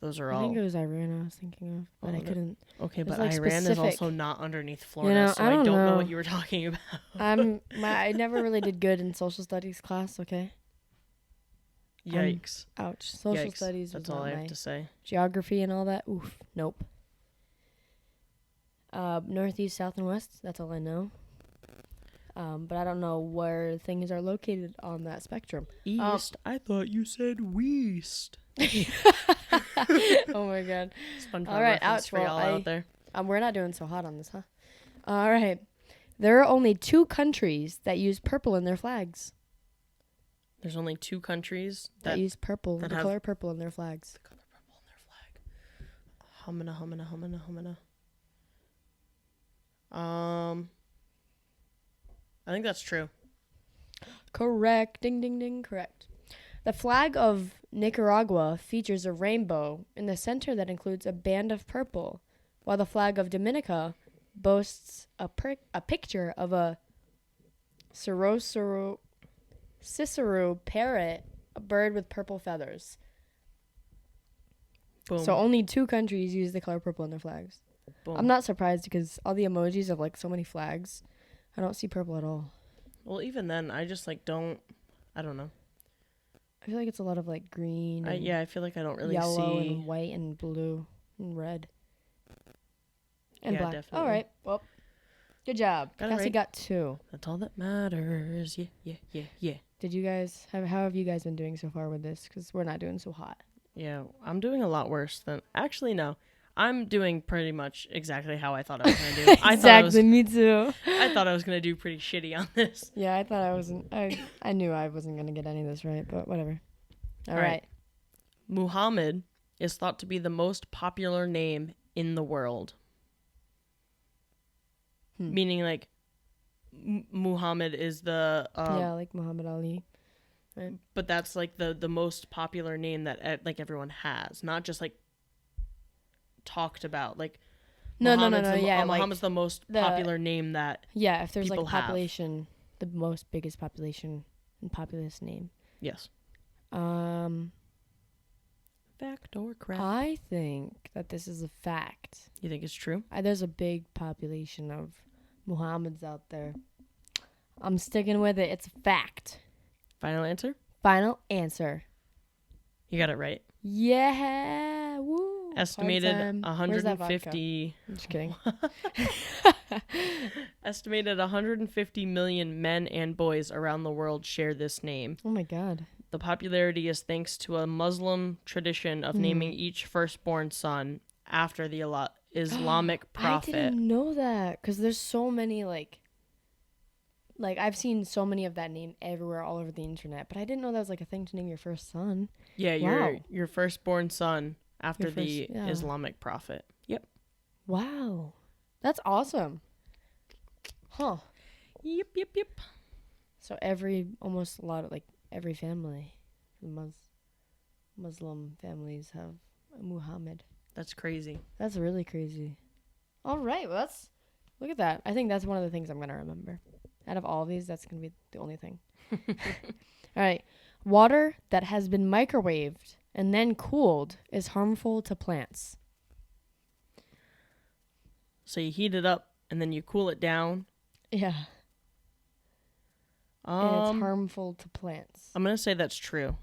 Those are I all think it was Iran I was thinking of, but Oh, I no. couldn't. okay. it's But like Iran is specific. also not underneath Florida, so I I don't don't know know. what you were talking about. I never really did good in social studies class. Okay. Yikes. Ouch. Social Yikes. studies. That's was all not I my have to say. Geography and all that. Oof. Nope. Northeast, south, and west. That's all I know. But I don't know where things are located on that spectrum. East? I thought you said west. Oh my god. SpongeBob All right, reference ouch. for y'all Well, out there. We're not doing so hot on this, huh? All right. There are only 2 countries that use purple in their flags. There's only 2 countries That use purple, that the have color purple in their flags. the color purple in their flag. Humana. I think that's true. Correct. Ding, ding, ding. Correct. The flag of Nicaragua features a rainbow in the center that includes a band of purple, while the flag of Dominica boasts a picture of a Cicero parrot, a bird with purple feathers. Boom. So only 2 countries use the color purple in their flags. Boom. I'm not surprised because all the emojis of like so many flags, I don't see purple at all. Well, even then, I just like don't. I don't know. I feel like it's a lot of like green. And I feel like I don't really yellow see. and white and blue and red and Yeah, black. definitely. All right. Well, good job. Got it Cassie right. got 2. That's all that matters. Yeah. Did you guys how have you guys been doing so far with this? Because we're not doing so hot. Yeah, I'm doing a lot worse than. Actually, no. I'm doing pretty much exactly how I thought I was gonna do. Exactly. Me too. I thought I was gonna do pretty shitty on this. Yeah, I thought I wasn't. I knew I wasn't gonna get any of this right, but whatever. All right. Muhammad is thought to be the most popular name in the world. Meaning, like, Muhammad is the... yeah, like Muhammad Ali. Right. But that's, like, the most popular name that, like, everyone has. Not just, like, talked about. Like, No. Yeah, like Muhammad's the most popular name that... Yeah, if there's, like, people have. population, the most biggest population and populous name. Yes. Fact or crap? I think that this is a fact. You think it's true? There's a big population of Muhammads out there. I'm sticking with it. It's a fact. Final answer? Final answer. You got it right. Yeah. Woo. Estimated Where's that vodka? 150... I'm just kidding. Estimated 150 million men and boys around the world share this name. Oh my god. The popularity is thanks to a Muslim tradition of naming each firstborn son after the Islamic prophet. I didn't know that because there's so many like I've seen so many of that name everywhere all over the internet, but I didn't know that was like a thing to name your first son. Yeah, Wow. your firstborn son after Your first- yeah. Islamic prophet. Yep. Wow. That's awesome. Huh. Yep. So almost a lot of like every family, Muslim families have a Muhammad. That's crazy. That's really crazy. All right, well look at that. I think that's one of the things I'm gonna remember. Out of all of these, that's gonna be the only thing. All right, water that has been microwaved and then cooled is harmful to plants. So you heat it up and then you cool it down. Yeah. And it's harmful to plants. I'm gonna say that's true.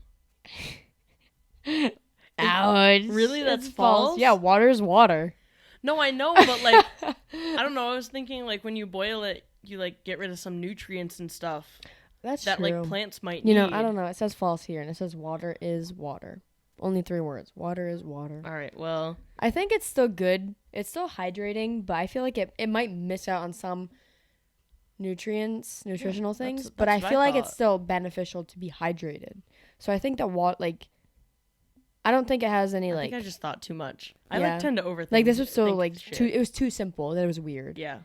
Ouch. Really? That's It's false? Yeah, water is water. No, I know, but like, I don't know. I was thinking like when you boil it, you like get rid of some nutrients and stuff That's that true. like plants might You know, need. I don't know. It says false here, and it says water is water. Only 3 words. Water is water. All right. Well, I think it's still good. It's still hydrating, but I feel like it might miss out on some nutritional things. But I that's what feel I like it's thought. still beneficial to be hydrated. So I think that I don't think it has any I like. think I just thought too much. I Yeah. like tend to overthink. Like this was so think like shit. too. It was too simple. That it was weird. Yeah.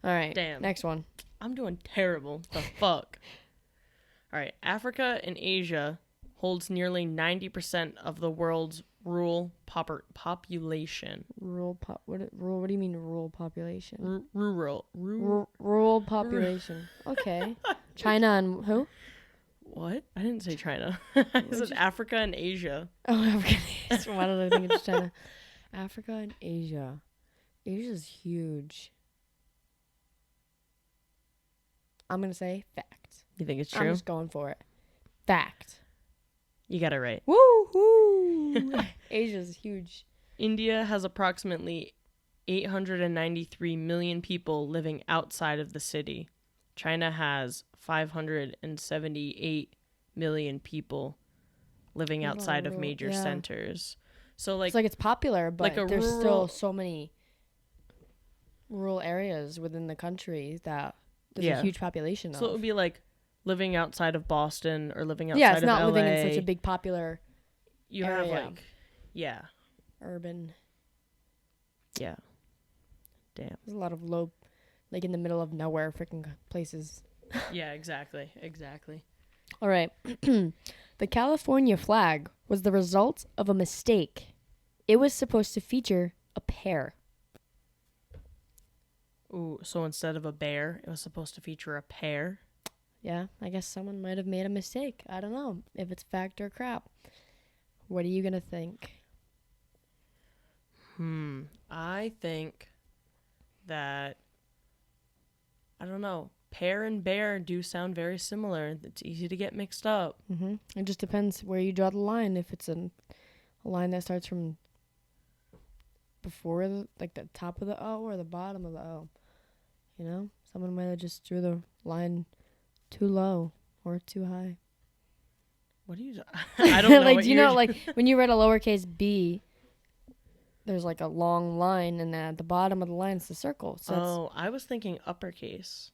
All right. Damn. Next one. I'm doing terrible. The fuck. All right. Africa and Asia holds nearly 90% of the world's rural population. Rural. What do you mean rural population? Rural. Population. Okay. China and who? What? I didn't say China. I said Africa and Asia. Oh, Africa and Asia. Why did I think it's China? Africa and Asia. Asia's huge. I'm going to say fact. You think it's I'm true? just going for it. Fact. You got it right. Woo-hoo! Asia's huge. India has approximately 893 million people living outside of the city. China has 578 million people living outside of major centers. So like it's popular, but like there's still so many rural areas within the country that there's a huge population of. So it would be like living outside of Boston or living outside of LA. Yeah, it's not living in such a big popular you area. have like Urban. Yeah. Damn. There's a lot of low, like in the middle of nowhere freaking places. Yeah, exactly. All right. The California flag was the result of a mistake. It was supposed to feature a pear. Ooh, so instead of a bear, it was supposed to feature a pear? Yeah, I guess someone might have made a mistake. I don't know if it's fact or crap. What are you going to think? I think that, I don't know, pear and bear do sound very similar. It's easy to get mixed up. Mm-hmm. It just depends where you draw the line. If it's a line that starts from before the top of the O or the bottom of the O. You know? Someone might have just drew the line too low or too high. What do you... I don't know like, what do you know, like, when you write a lowercase b, there's like a long line, and at the bottom of the line is the circle. So I was thinking uppercase.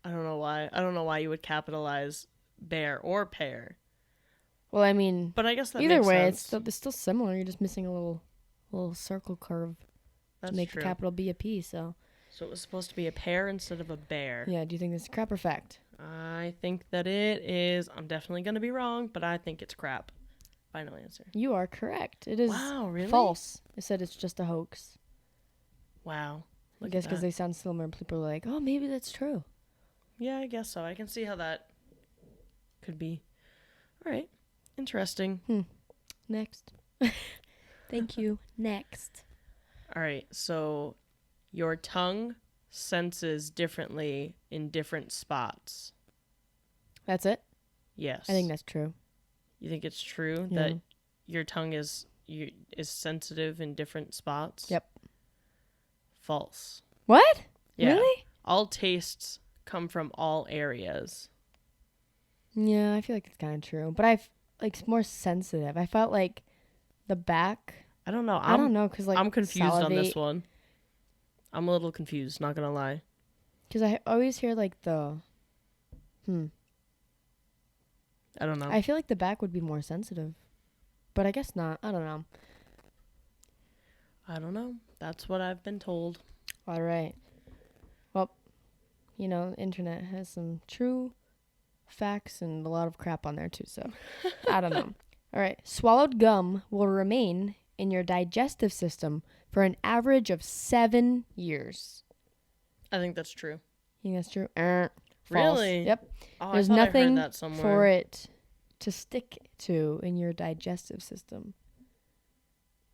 I don't know why. I don't know why you would capitalize bear or pear. Well, I mean, but I guess that either makes way, sense. it's still similar. You're just missing a little circle curve to make the capital B a P. So it was supposed to be a pear instead of a bear. Yeah. Do you think this is crap or fact? I think that it is. I'm definitely gonna be wrong, but I think it's crap. Final answer. You are correct. It is really? false. I said it's just a hoax. Wow. I guess because they sound similar, people are like, oh, maybe that's true. Yeah, I guess so. I can see how that could be. All right. Interesting. Next. Thank you. Next. All right. So your tongue senses differently in different spots. That's it? Yes. I think that's true. You think it's true that your tongue is sensitive in different spots? Yep. False. What? Yeah. Really? All tastes come from all areas. Yeah, I feel like it's kind of true. But it's more sensitive. I felt like the back. I don't know. I don't know because I'm confused on this one. I'm a little confused, not going to lie. Because I always hear like the... I don't know. I feel like the back would be more sensitive. But I guess not. I don't know. I don't know. That's what I've been told. All right. Well, the internet has some true facts and a lot of crap on there too, so I don't know. All right. Swallowed gum will remain in your digestive system for an average of 7 years. I think that's true. You think that's true? False. Really? Yep. Oh, There's nothing for it to stick to in your digestive system.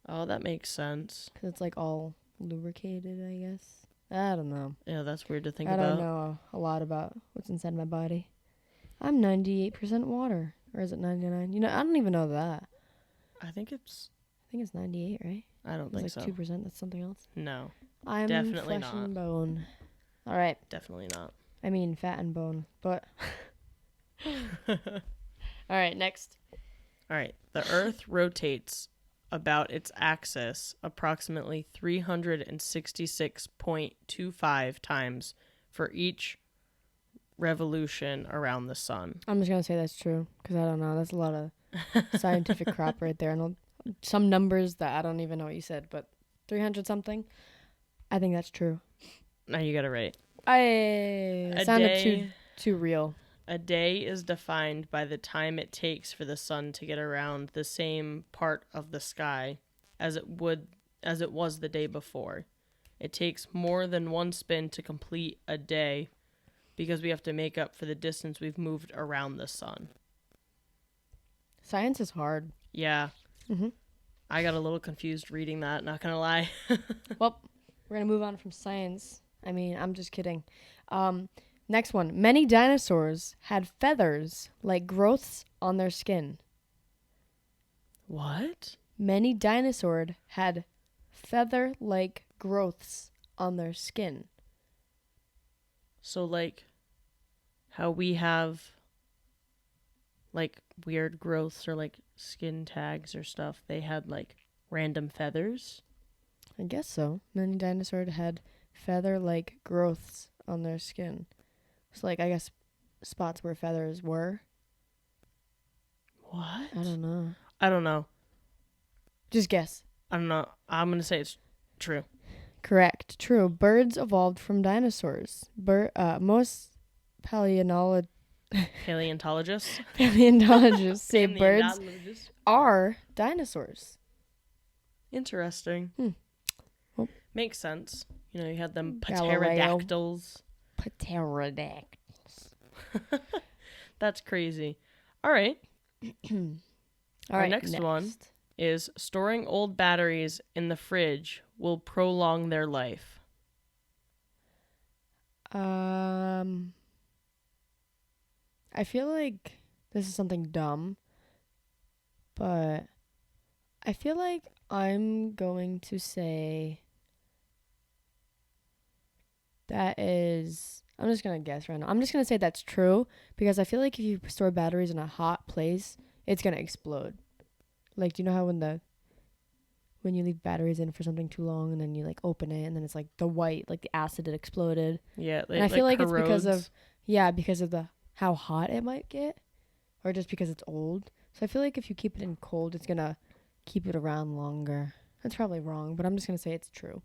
Oh, that makes sense. Because it's like all lubricated, I guess. I don't know. Yeah, that's weird to think about. I don't know a lot about what's inside my body. I'm 98% water. Or is it 99? I don't even know that. I think it's 98, right? I don't think so. It's like 2%. That's something else. No. I'm definitely flesh not. and bone. All right. Definitely not. I mean, fat and bone. But. All right, next. All right. The Earth rotates about its axis approximately 366.25 times for each revolution around the sun. I'm just going to say that's true because I don't know. That's a lot of scientific crap right there. And some numbers that I don't even know what you said, but 300 something. I think that's true. Now you got it right. It sounded too real. A day is defined by the time it takes for the sun to get around the same part of the sky as it was the day before. It takes more than one spin to complete a day because we have to make up for the distance we've moved around the sun. Science is hard. Yeah. Mm-hmm. I got a little confused reading that, not gonna lie. Well, we're gonna move on from science. I mean, I'm just kidding. Next one. Many dinosaurs had feathers like growths on their skin. What? Many dinosaurs had feather-like growths on their skin. So, like, how we have, like, weird growths or, like, skin tags or stuff, they had, like, random feathers? I guess so. Many dinosaurs had feather-like growths on their skin. So, like, I guess spots where feathers were. What? I don't know. I don't know. Just guess. I don't know. I'm going to say it's true. Correct. True. Birds evolved from dinosaurs. Most paleontologists Paleontologists? say birds Paleontologists. are dinosaurs. Interesting. Well, makes sense. You know, you had them Galileo. pterodactyls. Pterodactyls. That's crazy. All right. All right. Next one is storing old batteries in the fridge will prolong their life. I feel like this is something dumb, but I feel like I'm going to say that is. I'm just gonna guess right now. I'm just gonna say that's true because I feel like if you store batteries in a hot place, it's gonna explode. Like, do you know how when you leave batteries in for something too long and then you like open it and then it's like the white, like the acid had exploded. Yeah, and I feel like corrodes. it's because of the how hot it might get, or just because it's old. So I feel like if you keep it in cold, it's gonna keep it around longer. That's probably wrong, but I'm just gonna say it's true.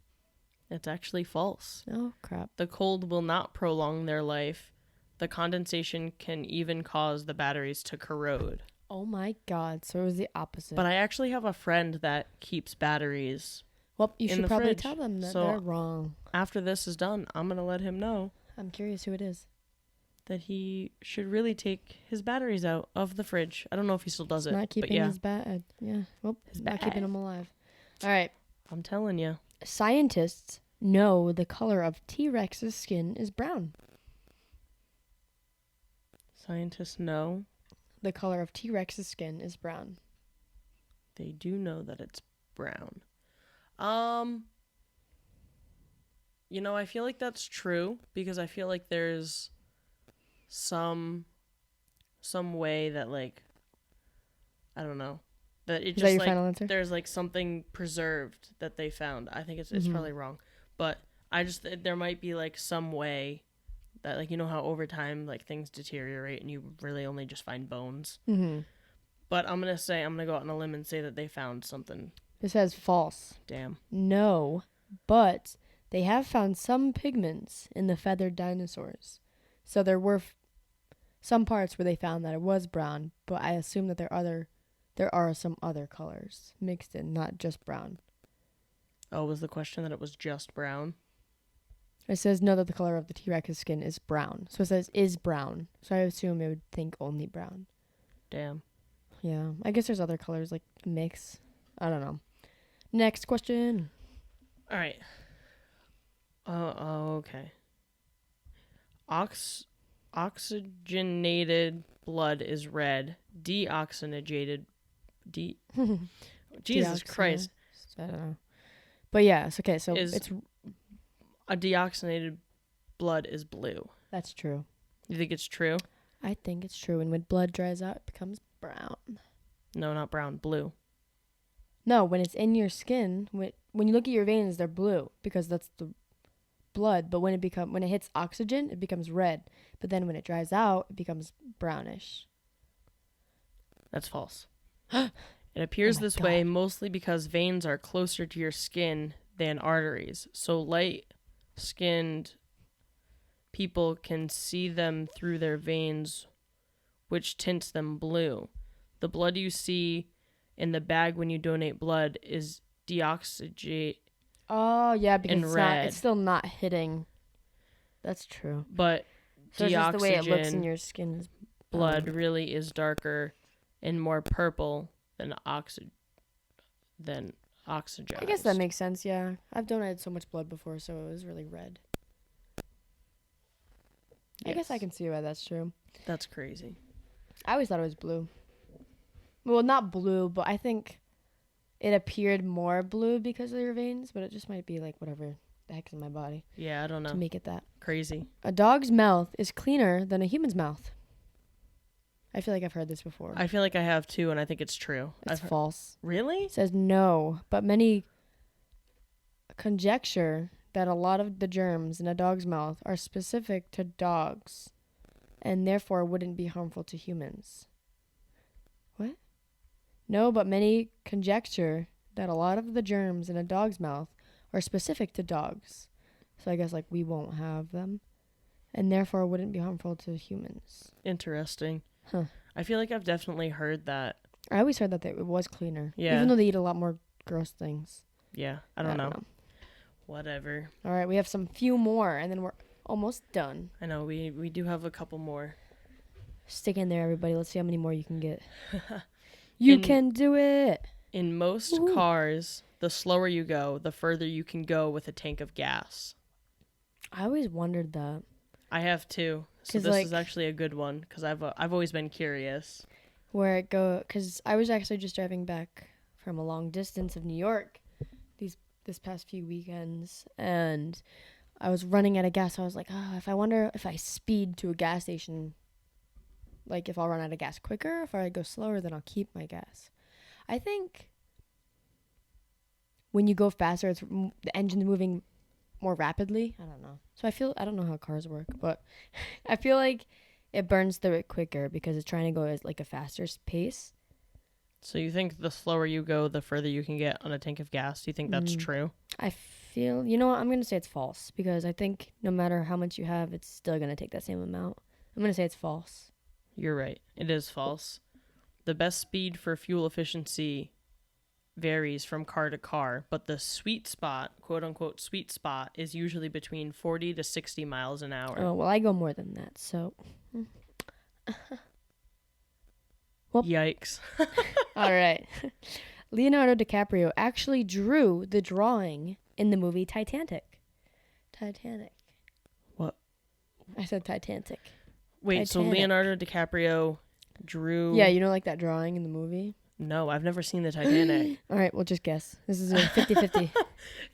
It's actually false. Oh crap! The cold will not prolong their life. The condensation can even cause the batteries to corrode. Oh my god! So it was the opposite. But I actually have a friend that keeps batteries. Well, you in should the probably fridge. tell them that So they're wrong. After this is done, I'm going to let him know I'm curious who it is. that he should really take his batteries out of the fridge. I don't know if he still does it. Not keeping but yeah, his yeah. Well, His not bad. keeping him alive. All right. I'm telling you. Scientists know the color of T-Rex's skin is brown. Scientists know. The color of T-Rex's skin is brown. They do know that it's brown. You know, I feel like that's true because I feel like there's some way that, like, I don't know, that it Is that just your like final answer? there's like something preserved that they found. I think it's Mhm. probably wrong, but there might be like some way that, like, you know how over time like things deteriorate and you really only just find bones. Mm-hmm. But I'm gonna go out on a limb and say that they found something. It says false. Damn. No, but they have found some pigments in the feathered dinosaurs. So there were some parts where they found that it was brown, but I assume that there are some other colors mixed in, not just brown. Oh, was the question that it was just brown? It says no, that the color of the T-Rex's skin is brown. So it says is brown. So I assume it would think only brown. Damn. Yeah, I guess there's other colors like mix. I don't know. Next question. All right. Okay. Oxygenated blood is red. Deoxygenated. Jesus Christ. I don't know. But yeah, it's okay. So Is- it's A deoxygenated blood is blue. that's true. You think it's true? I think it's true. And when blood dries out, it becomes brown. No, not brown. Blue. No, when it's in your skin, when you look at your veins, they're blue because that's the blood. But when it hits oxygen, it becomes red. But then when it dries out, it becomes brownish. That's false. It appears Oh my this way God. mostly because veins are closer to your skin than arteries. So light-skinned people can see them through their veins, which tints them blue. The blood you see in the bag when you donate blood is deoxygenate, Oh yeah, because In red. it's still not hitting. That's true. but So it's just the way it looks in deoxygen your skin is blood really is darker and more purple than oxygen. I guess that makes sense. Yeah, I've donated so much blood before, so it was really red. I guess I Yes. can see why that's true. That's crazy. I always thought it was blue. Well, not blue, but I think it appeared more blue because of your veins, but it just might be like whatever the heck's in my body Yeah, I don't know. to make it that. Crazy. A dog's mouth is cleaner than a human's mouth. I feel like I've heard this before. I feel like I have too, and I think it's true. It's false. Really? It says no, but many conjecture that a lot of the germs in a dog's mouth are specific to dogs and therefore wouldn't be harmful to humans. What? No, but many conjecture that a lot of the germs in a dog's mouth are specific to dogs. So I guess like we won't have them and therefore wouldn't be harmful to humans. Interesting. Huh. I feel like I've definitely heard that. I always heard that it was cleaner. Yeah. Even though they eat a lot more gross things. Yeah, I don't know. Whatever. All right, we have some few more, and then we're almost done. I know, we do have a couple more. Stick in there, everybody. Let's see how many more you can get. You can do it! In most cars, the slower you go, the further you can go with a tank of gas. I always wondered that. I have too. So this is actually a good one, because I've always been curious. Where it go, because I was actually just driving back from a long distance of New York this past few weekends, and I was running out of gas. So I was like, I wonder if I speed to a gas station, like if I'll run out of gas quicker. If I go slower, then I'll keep my gas. I think when you go faster, it's the engine's moving more rapidly. I don't know. So I don't know how cars work, but I feel like it burns through it quicker because it's trying to go at like a faster pace. So you think the slower you go, the further you can get on a tank of gas? Do you think that's true? I feel, you know what, I'm going to say it's false because I think no matter how much you have, it's still going to take that same amount. I'm going to say it's false. You're right. It is false. The best speed for fuel efficiency varies from car to car, but the sweet spot, quote unquote sweet spot, is usually between 40 to 60 miles an hour. Oh, well, I go more than that, so. Well, yikes. All right. Leonardo DiCaprio actually drew the drawing in the movie Titanic. What? I said Titanic. Wait, Titanic. So Leonardo DiCaprio drew... Yeah, you know like that drawing in the movie? No, I've never seen the Titanic. All right, well, just guess. This is a 50-50.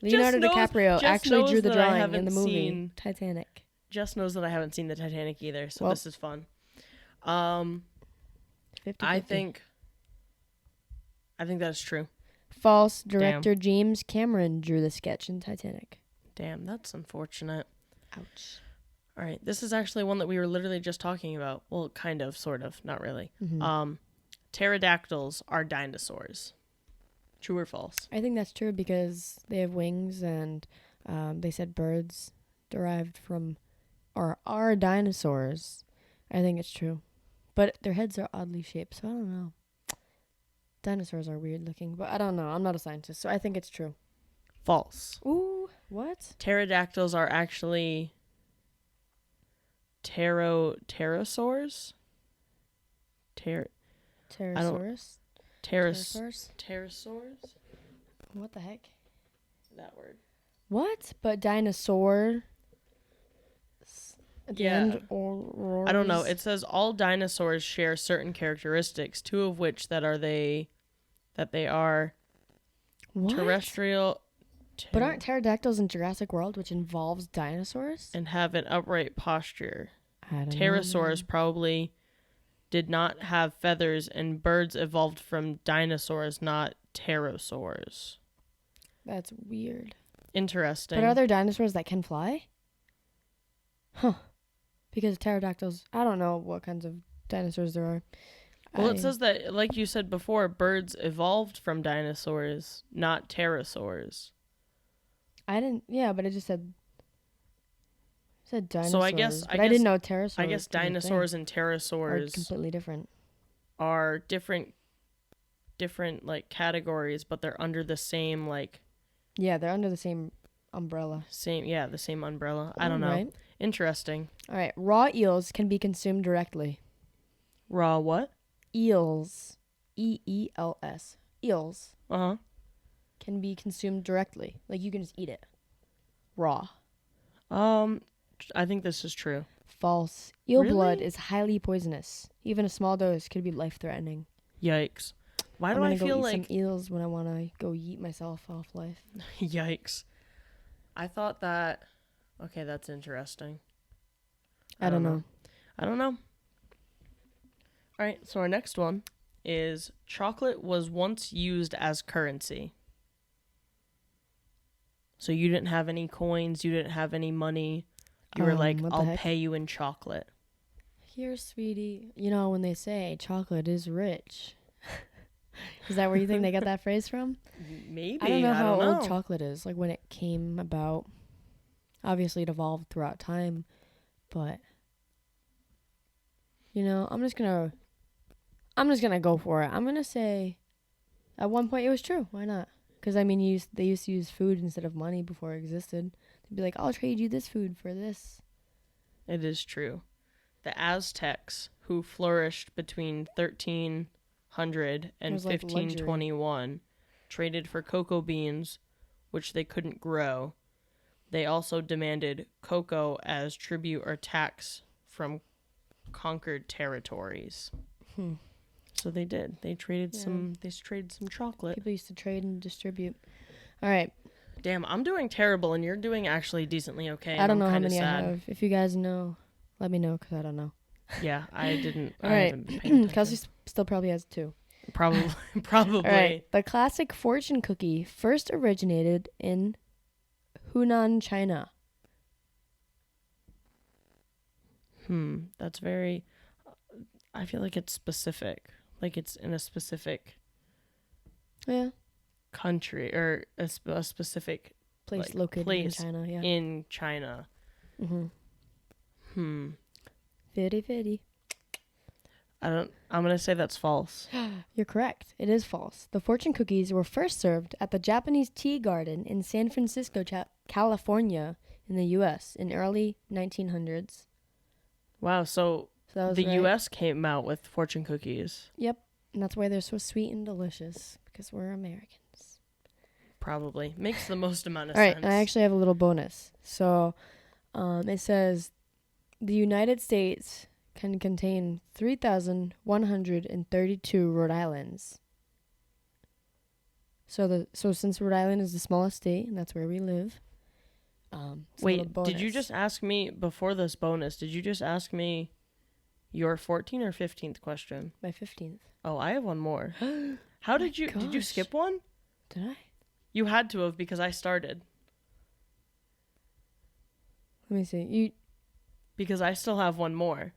Leonardo DiCaprio actually drew the drawing in the movie Titanic. Just knows that I haven't seen the Titanic either, so this is fun. 50-50. I think that's true. False. Director James Cameron drew the sketch in Titanic. Damn, that's unfortunate. Ouch. All right, this is actually one that we were literally just talking about. Well, kind of, sort of, not really. Mm-hmm. Pterodactyls are dinosaurs. True or false? I think that's true because they have wings and they said birds derived from or are dinosaurs. I think it's true. But their heads are oddly shaped, so I don't know. Dinosaurs are weird looking, but I don't know. I'm not a scientist, so I think it's true. False. Ooh, what? Pterodactyls are actually pterosaurs? Pterosaurus? Pterosaurs? What the heck? That word. What? But dinosaur... At the end, or I don't know. It says all dinosaurs share certain characteristics, two of which that they are what? terrestrial. But aren't pterodactyls in Jurassic World, which involves dinosaurs? And have an upright posture. I don't Pterosaurs know. Probably did not have feathers, and birds evolved from dinosaurs, not pterosaurs. That's weird. Interesting. But are there dinosaurs that can fly? Huh. Because pterodactyls, I don't know what kinds of dinosaurs there are. Well, it says that, like you said before, birds evolved from dinosaurs, not pterosaurs. Yeah, but it just said dinosaurs. So I guess I didn't know pterosaurs. I guess dinosaurs and pterosaurs are completely different. Are different like categories, but they're under the same like. Yeah, they're under the same umbrella. The same umbrella. I don't know. Right. Interesting. All right, raw eels can be consumed directly. Raw what? Eels. E-E-L-S. Eels. Uh-huh. Can be consumed directly. Like, you can just eat it. Raw. I think this is true. False. Eel Really? blood is highly poisonous. Even a small dose could be life-threatening. Yikes. Why do I feel eat like some eels when I want to go yeet myself off life? Yikes. I thought that. Okay, that's interesting. I don't know. I don't know. All right, so our next one is chocolate was once used as currency. So you didn't have any coins, you didn't have any money. You were like, I'll pay you in chocolate. Here, sweetie. You know, when they say chocolate is rich. Is that where you think they got that phrase from? Maybe. I don't know how old chocolate is. Like when it came about. Obviously, it evolved throughout time. But, you know, I'm just gonna go for it. I'm gonna say, at one point it was true. Why not? Because I mean, they used to use food instead of money before it existed. They'd be like, "I'll trade you this food for this." It is true. The Aztecs, who flourished between 1300 and 1521, traded for cocoa beans, which they couldn't grow. They also demanded cocoa as tribute or tax from conquered territories. So they did. They traded some chocolate. People used to trade and distribute. All right. Damn, I'm doing terrible and you're doing actually decently okay. I don't know how many I have. If you guys know, let me know because I don't know. Yeah, I didn't. All right. Kelsey still probably has 2. Probably. All right. The classic fortune cookie first originated in Hunan, China. That's very. I feel like it's specific. Like it's in a specific. Yeah. Country or a specific place located in China. Yeah. In China. Fitty. I'm gonna say that's false. You're correct. It is false. The fortune cookies were first served at the Japanese Tea Garden in San Francisco, California, in the U.S. in early 1900s. Wow. So the U.S. came out with fortune cookies. Yep. And that's why they're so sweet and delicious, because we're Americans. Probably. Makes the most amount of sense. sense. All right, I actually have a little bonus. So it says the United States can contain 3,132 Rhode Islands. So since Rhode Island is the smallest state, and that's where we live. Wait, did you just ask me, before this bonus, did you just ask me your 14th or 15th question? My 15th. Oh, I have one more. How did you skip one? Did I? You had to have because I started. Let me see. Because I still have one more.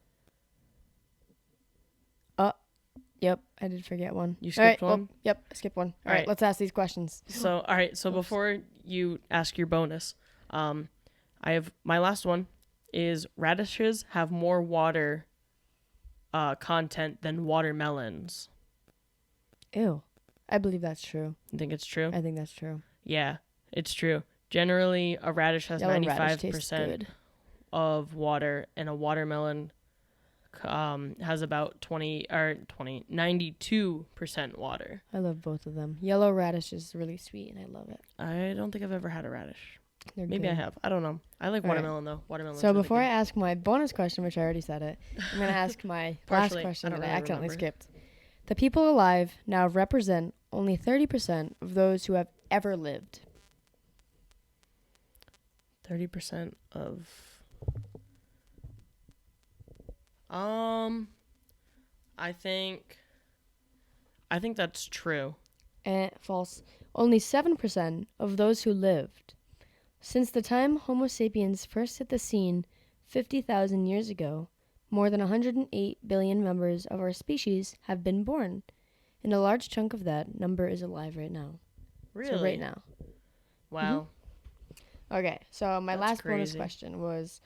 Yep, I did forget one. You skipped one? Well, yep, I skipped one. All right, let's ask these questions. So before you ask your bonus, I have my last one is radishes have more water content than watermelons. Ew. I believe that's true. You think it's true? I think that's true. Yeah, it's true. Generally, a radish has 95% of water, and a watermelon has about 92% water. I love both of them. Yellow radish is really sweet, and I love it. I don't think I've ever had a radish. Maybe good. I have. I don't know. I like watermelon, though. Watermelon. So before I ask my bonus question, which I already said it, I'm going to ask my last question that I accidentally skipped. The people alive now represent only 30% of those who have ever lived. 30% of... I think that's true. False. Only 7% of those who lived. Since the time Homo sapiens first hit the scene 50,000 years ago, more than 108 billion members of our species have been born, and a large chunk of that number is alive right now. Really? So right now. Wow. Mm-hmm. Okay, so my last bonus question was,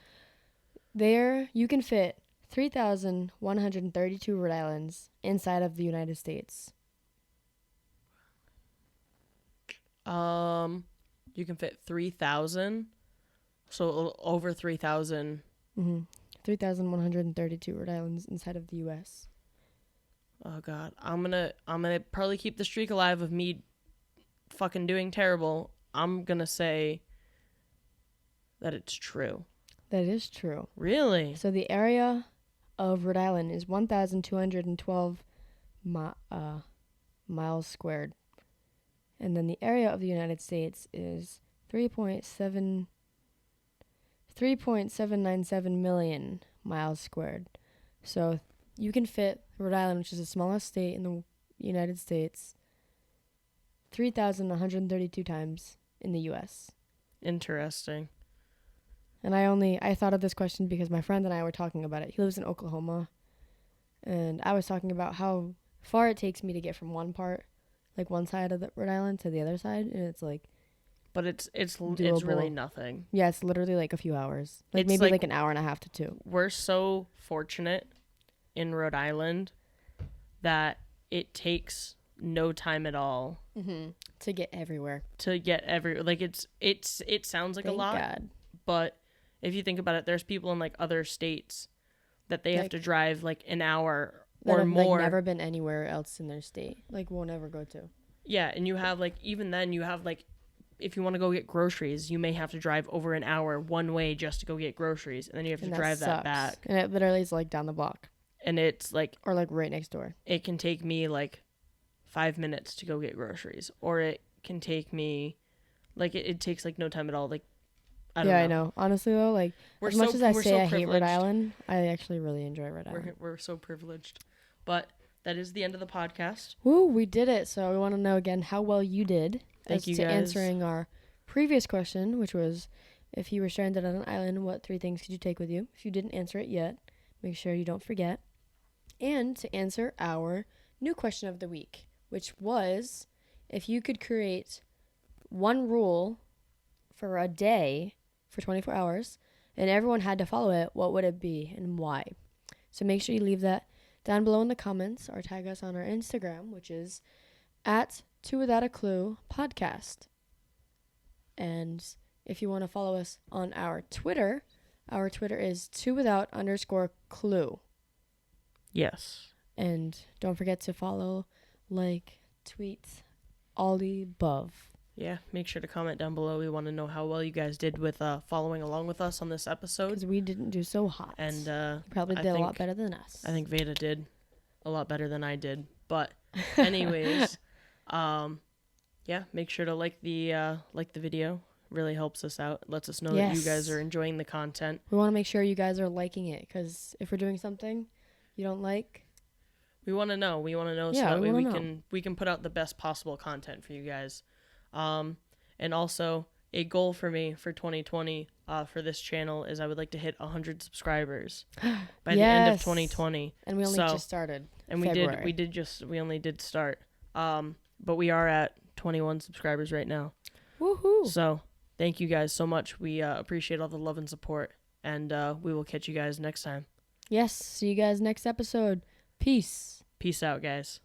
there you can fit 3,132 Rhode Islands inside of the United States. You can fit 3,000, so over 3,000. 3,132 Rhode Islands inside of the U.S. Oh God, I'm gonna probably keep the streak alive of me fucking doing terrible. I'm gonna say that it's true. That is true. Really? So the area of Rhode Island is 1,212 miles squared. And then the area of the United States is 3.797 million miles squared. So you can fit Rhode Island, which is the smallest state in the United States, 3,132 times in the U.S. Interesting. And I thought of this question because my friend and I were talking about it. He lives in Oklahoma, and I was talking about how far it takes me to get from one part, like one side of the Rhode Island, to the other side, and it's like, but it's doable. really nothing. Yeah, it's literally like a few hours, like It's maybe like an hour and a half to 2. We're so fortunate in Rhode Island that it takes no time at all to get everywhere. It sounds like Thank a lot, God. But if you think about it, there's people in like other states that they have to drive like an hour or more. Like never been anywhere else in their state. Like won't ever go to. Yeah, and you have like even then you have like if you want to go get groceries, you may have to drive over an hour one way just to go get groceries, and then you have to drive that back. And it literally is like down the block. And it's like or like right next door. It can take me like 5 minutes to go get groceries, or it can take me like it takes like no time at all. Like I don't know. I know. Honestly though, like as much as I say I hate Rhode Island, I actually really enjoy Rhode Island. We're so privileged. But that is the end of the podcast. Woo, we did it. So we want to know again how well you did. Thank you to guys. Answering our previous question, which was if you were stranded on an island, what 3 things could you take with you? If you didn't answer it yet, make sure you don't forget. And to answer our new question of the week, which was if you could create one rule for a day for 24 hours and everyone had to follow it, what would it be and why? So make sure you leave that down below in the comments or tag us on our Instagram, which is at Two Without a Clue podcast. And if you want to follow us on our Twitter is @2without_clue. Yes. And don't forget to follow, like, tweet, all the above. Yeah, make sure to comment down below. We want to know how well you guys did with following along with us on this episode. Because we didn't do so hot. And you probably did a lot better than us. I think Veda did a lot better than I did. But anyways, yeah, make sure to like the video. Really helps us out. Lets us know that you guys are enjoying the content. We want to make sure you guys are liking it, because if we're doing something you don't like, we want to know. We want to know so that way we can put out the best possible content for you guys. And also a goal for me for 2020 for this channel is I would like to hit 100 subscribers by the end of 2020. And we only just started. And February. we only did start. But we are at 21 subscribers right now. Woohoo! So thank you guys so much. We appreciate all the love and support, and we will catch you guys next time. Yes, see you guys next episode. Peace. Peace out, guys.